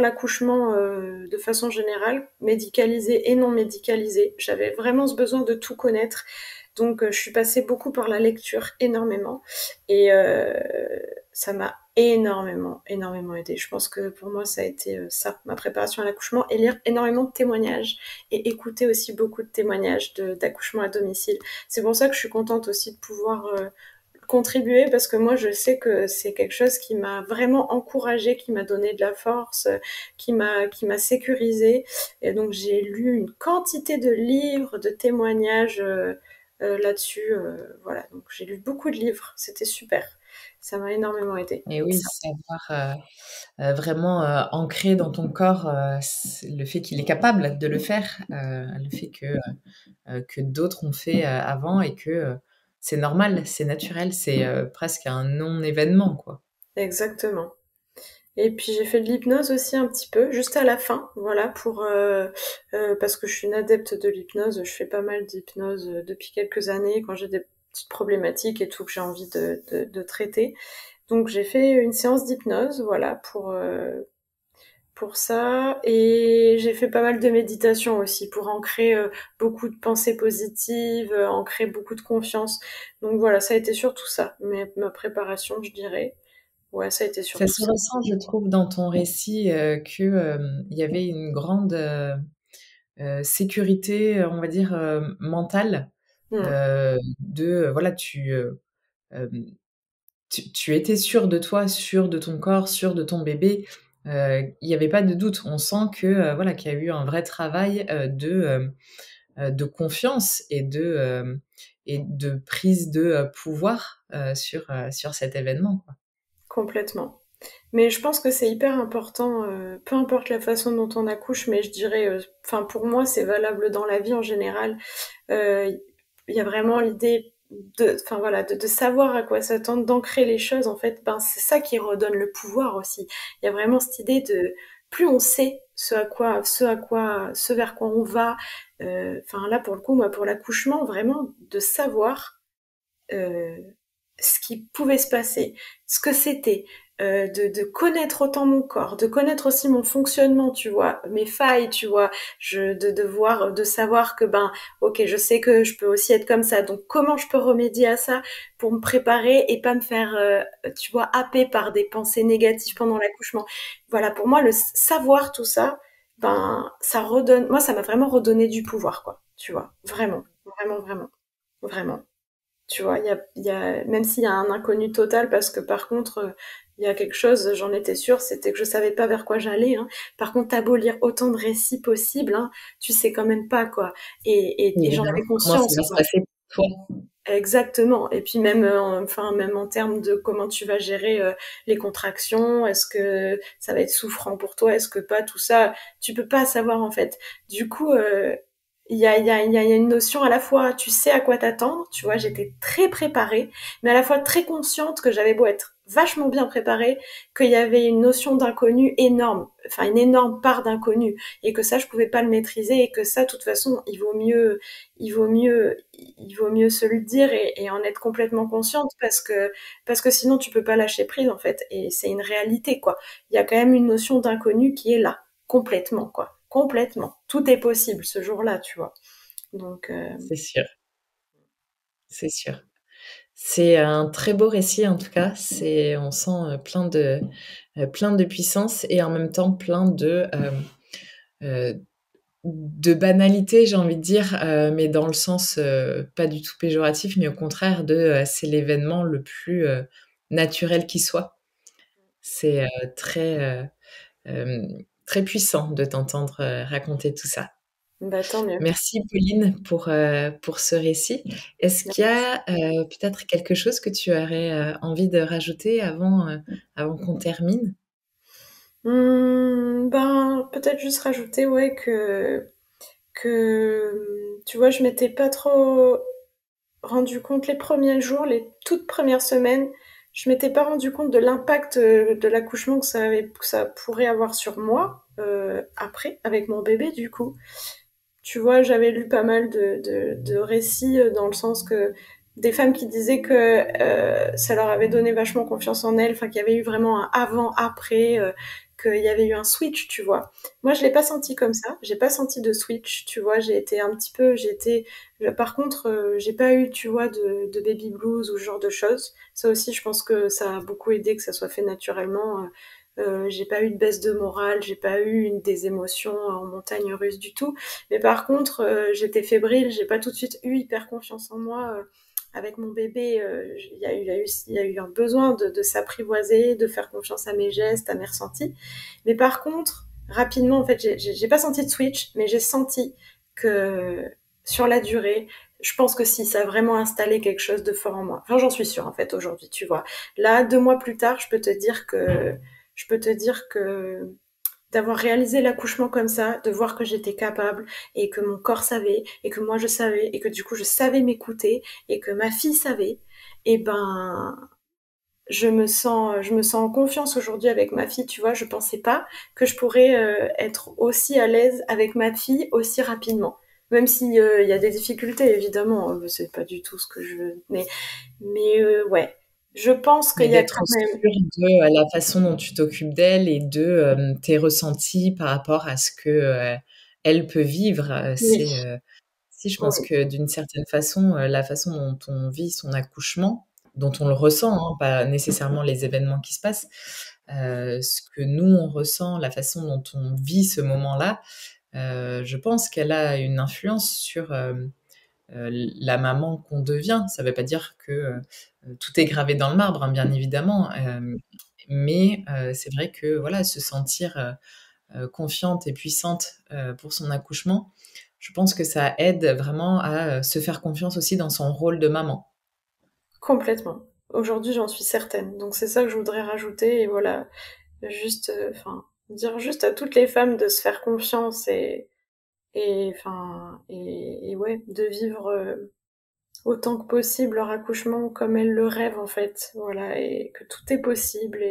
l'accouchement de façon générale, médicalisé et non médicalisé. J'avais vraiment ce besoin de tout connaître. Donc, je suis passée beaucoup par la lecture, énormément. Et ça m'a énormément, énormément aidé. Je pense que pour moi, ça a été ça, ma préparation à l'accouchement, et lire énormément de témoignages et écouter aussi beaucoup de témoignages d'accouchement à domicile. C'est pour ça que je suis contente aussi de pouvoir contribuer parce que moi je sais que c'est quelque chose qui m'a vraiment encouragée, qui m'a donné de la force, qui m'a sécurisée. Et donc j'ai lu une quantité de livres, de témoignages là-dessus. Voilà, donc j'ai lu beaucoup de livres, c'était super. Ça m'a énormément aidé. et oui, savoir vraiment ancrer dans ton corps le fait qu'il est capable de le faire, le fait que d'autres ont fait avant et que c'est normal, c'est naturel, c'est presque un non-événement, quoi. Exactement. Et puis j'ai fait de l'hypnose aussi un petit peu, juste à la fin, voilà, parce que je suis une adepte de l'hypnose, je fais pas mal d'hypnose depuis quelques années quand j'ai des petites problématiques et tout que j'ai envie de traiter. Donc j'ai fait une séance d'hypnose, voilà, pour ça, et j'ai fait pas mal de méditation aussi pour ancrer beaucoup de pensées positives, ancrer beaucoup de confiance. Donc voilà, ça a été surtout ça, ma préparation, je dirais. Ouais, ça a été Ça surtout se ça. ressent, je trouve, dans ton récit que il y avait une grande sécurité, on va dire, mentale, Mm. voilà, hem, tu étais sûre de toi, sûre de ton corps, sûre de ton bébé. Il y avait pas de doute. On sent que, voilà, qu'il y a eu un vrai travail, de confiance et de prise de, pouvoir, sur cet événement, quoi. Complètement. Mais je pense que c'est hyper important, peu importe la façon dont on accouche, mais je dirais, enfin pour moi c'est valable dans la vie en général. Il y a vraiment l'idée enfin voilà, de savoir à quoi s'attendre, d'ancrer les choses en fait. Ben c'est ça qui redonne le pouvoir aussi. Il y a vraiment cette idée de plus on sait ce vers quoi on va. Enfin là pour le coup, moi pour l'accouchement, vraiment de savoir euh, ce qui pouvait se passer, ce que c'était, de connaître autant mon corps, de connaître aussi mon fonctionnement, tu vois, mes failles, tu vois, de savoir que ben, ok, je sais que je peux aussi être comme ça, donc comment je peux remédier à ça pour me préparer et pas me faire, tu vois, happer par des pensées négatives pendant l'accouchement. Voilà, pour moi, le savoir tout ça, ben, ça redonne, moi, ça m'a vraiment redonné du pouvoir, quoi, tu vois, vraiment, vraiment, vraiment, vraiment. Tu vois, même s'il y a un inconnu total, parce que par contre, Il y a quelque chose, j'en étais sûre, c'était que je savais pas vers quoi j'allais, hein. Par contre, t'as beau lire autant de récits possibles, hein, tu sais quand même pas, quoi. Et j'en Évidemment. avais Comment ça conscience, va se quoi. passer pour toi? Exactement. Et puis même, enfin, même en termes de comment tu vas gérer les contractions, est-ce que ça va être souffrant pour toi, est-ce que pas, tout ça, tu peux pas savoir en fait. Du coup, il y a une notion à la fois, tu sais à quoi t'attendre, tu vois, j'étais très préparée, mais à la fois très consciente que j'avais beau être vachement bien préparée, qu'il y avait une notion d'inconnu énorme, enfin une énorme part d'inconnu, et que ça je pouvais pas le maîtriser, et que ça, de toute façon, il vaut mieux se le dire et en être complètement consciente parce que sinon tu peux pas lâcher prise en fait et c'est une réalité quoi. Il y a quand même une notion d'inconnu qui est là complètement quoi, complètement. Tout est possible ce jour-là, tu vois. Donc C'est sûr, c'est sûr. C'est un très beau récit en tout cas. On sent plein de puissance et en même temps plein de banalité, j'ai envie de dire, mais dans le sens pas du tout péjoratif, mais au contraire c'est l'événement le plus naturel qui soit. C'est très puissant de t'entendre raconter tout ça. bah tant mieux. Merci Pauline pour ce récit. Est-ce qu'il y a peut-être quelque chose que tu aurais envie de rajouter avant qu'on termine? Ben peut-être juste rajouter ouais que tu vois je m'étais pas trop rendu compte les premiers jours, les toutes premières semaines, je m'étais pas rendu compte de l'impact de l'accouchement que ça pourrait avoir sur moi après, avec mon bébé du coup. Tu vois, j'avais lu pas mal de récits dans le sens que des femmes qui disaient que ça leur avait donné vachement confiance en elles, enfin qu'il y avait eu vraiment un avant-après, qu'il y avait eu un switch, tu vois. Moi, je l'ai pas senti comme ça, j'ai pas senti de switch, tu vois, par contre, j'ai pas eu, tu vois, de baby blues ou ce genre de choses. Ça aussi, je pense que ça a beaucoup aidé que ça soit fait naturellement. J'ai pas eu de baisse de morale, j'ai pas eu des émotions en montagne russe du tout. Mais par contre, j'étais fébrile, j'ai pas tout de suite eu hyper confiance en moi. Avec mon bébé, il y a eu un besoin de s'apprivoiser, de faire confiance à mes gestes, à mes ressentis. Mais par contre, rapidement, en fait, j'ai pas senti de switch, mais j'ai senti que sur la durée, je pense que si ça a vraiment installé quelque chose de fort en moi. Enfin, j'en suis sûre en fait aujourd'hui, tu vois. Là, 2 mois plus tard, je peux te dire que d'avoir réalisé l'accouchement comme ça, de voir que j'étais capable et que mon corps savait et que moi je savais et que du coup je savais m'écouter et que ma fille savait, et ben je me sens en confiance aujourd'hui avec ma fille, tu vois, je pensais pas que je pourrais être aussi à l'aise avec ma fille aussi rapidement. Même si il y a des difficultés évidemment, c'est pas du tout ce que je veux, mais ouais, je pense qu'il Mais y a d'être quand même. sûre de la façon dont tu t'occupes d'elle et de tes ressentis par rapport à ce que elle peut vivre. Oui, Si je pense oui, que d'une certaine façon, la façon dont on vit son accouchement, dont on le ressent, hein, pas nécessairement les événements qui se passent, ce que nous on ressent, la façon dont on vit ce moment-là, je pense qu'elle a une influence sur la maman qu'on devient. Ça ne veut pas dire que tout est gravé dans le marbre, hein, bien évidemment, mais c'est vrai que voilà, se sentir confiante et puissante pour son accouchement, je pense que ça aide vraiment à se faire confiance aussi dans son rôle de maman. complètement. Aujourd'hui, j'en suis certaine. Donc c'est ça que je voudrais rajouter et voilà, juste, enfin, dire juste à toutes les femmes de se faire confiance et ouais, de vivre autant que possible leur accouchement comme elles le rêvent en fait. Voilà, et que tout est possible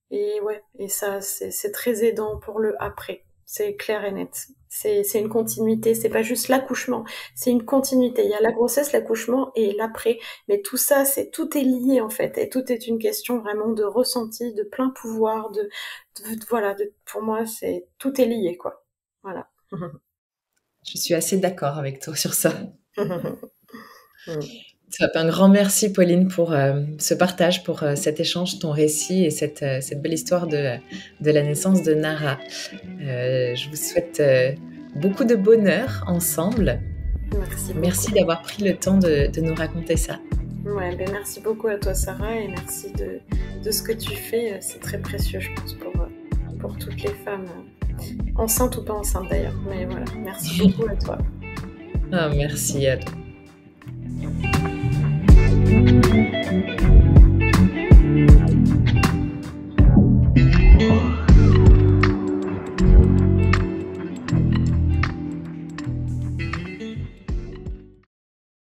et ouais, et ça, c'est très aidant pour le après. C'est clair et net. C'est une continuité, c'est pas juste l'accouchement, c'est une continuité. Il y a la grossesse, l'accouchement et l'après. Mais tout ça, tout est lié en fait. Et tout est une question vraiment de ressenti, de plein pouvoir, voilà, pour moi, tout est lié, quoi. Voilà. Je suis assez d'accord avec toi sur ça. Top, un grand merci Pauline pour ce partage, pour cet échange, ton récit et cette belle histoire de la naissance de Nara. Je vous souhaite beaucoup de bonheur ensemble. Merci beaucoup. Merci d'avoir pris le temps de nous raconter ça. Ouais, ben merci beaucoup à toi, Sarah, et merci de ce que tu fais. C'est très précieux, je pense, pour toutes les femmes, enceintes ou pas enceintes d'ailleurs. Mais voilà, merci beaucoup à toi. Ah, merci à toi.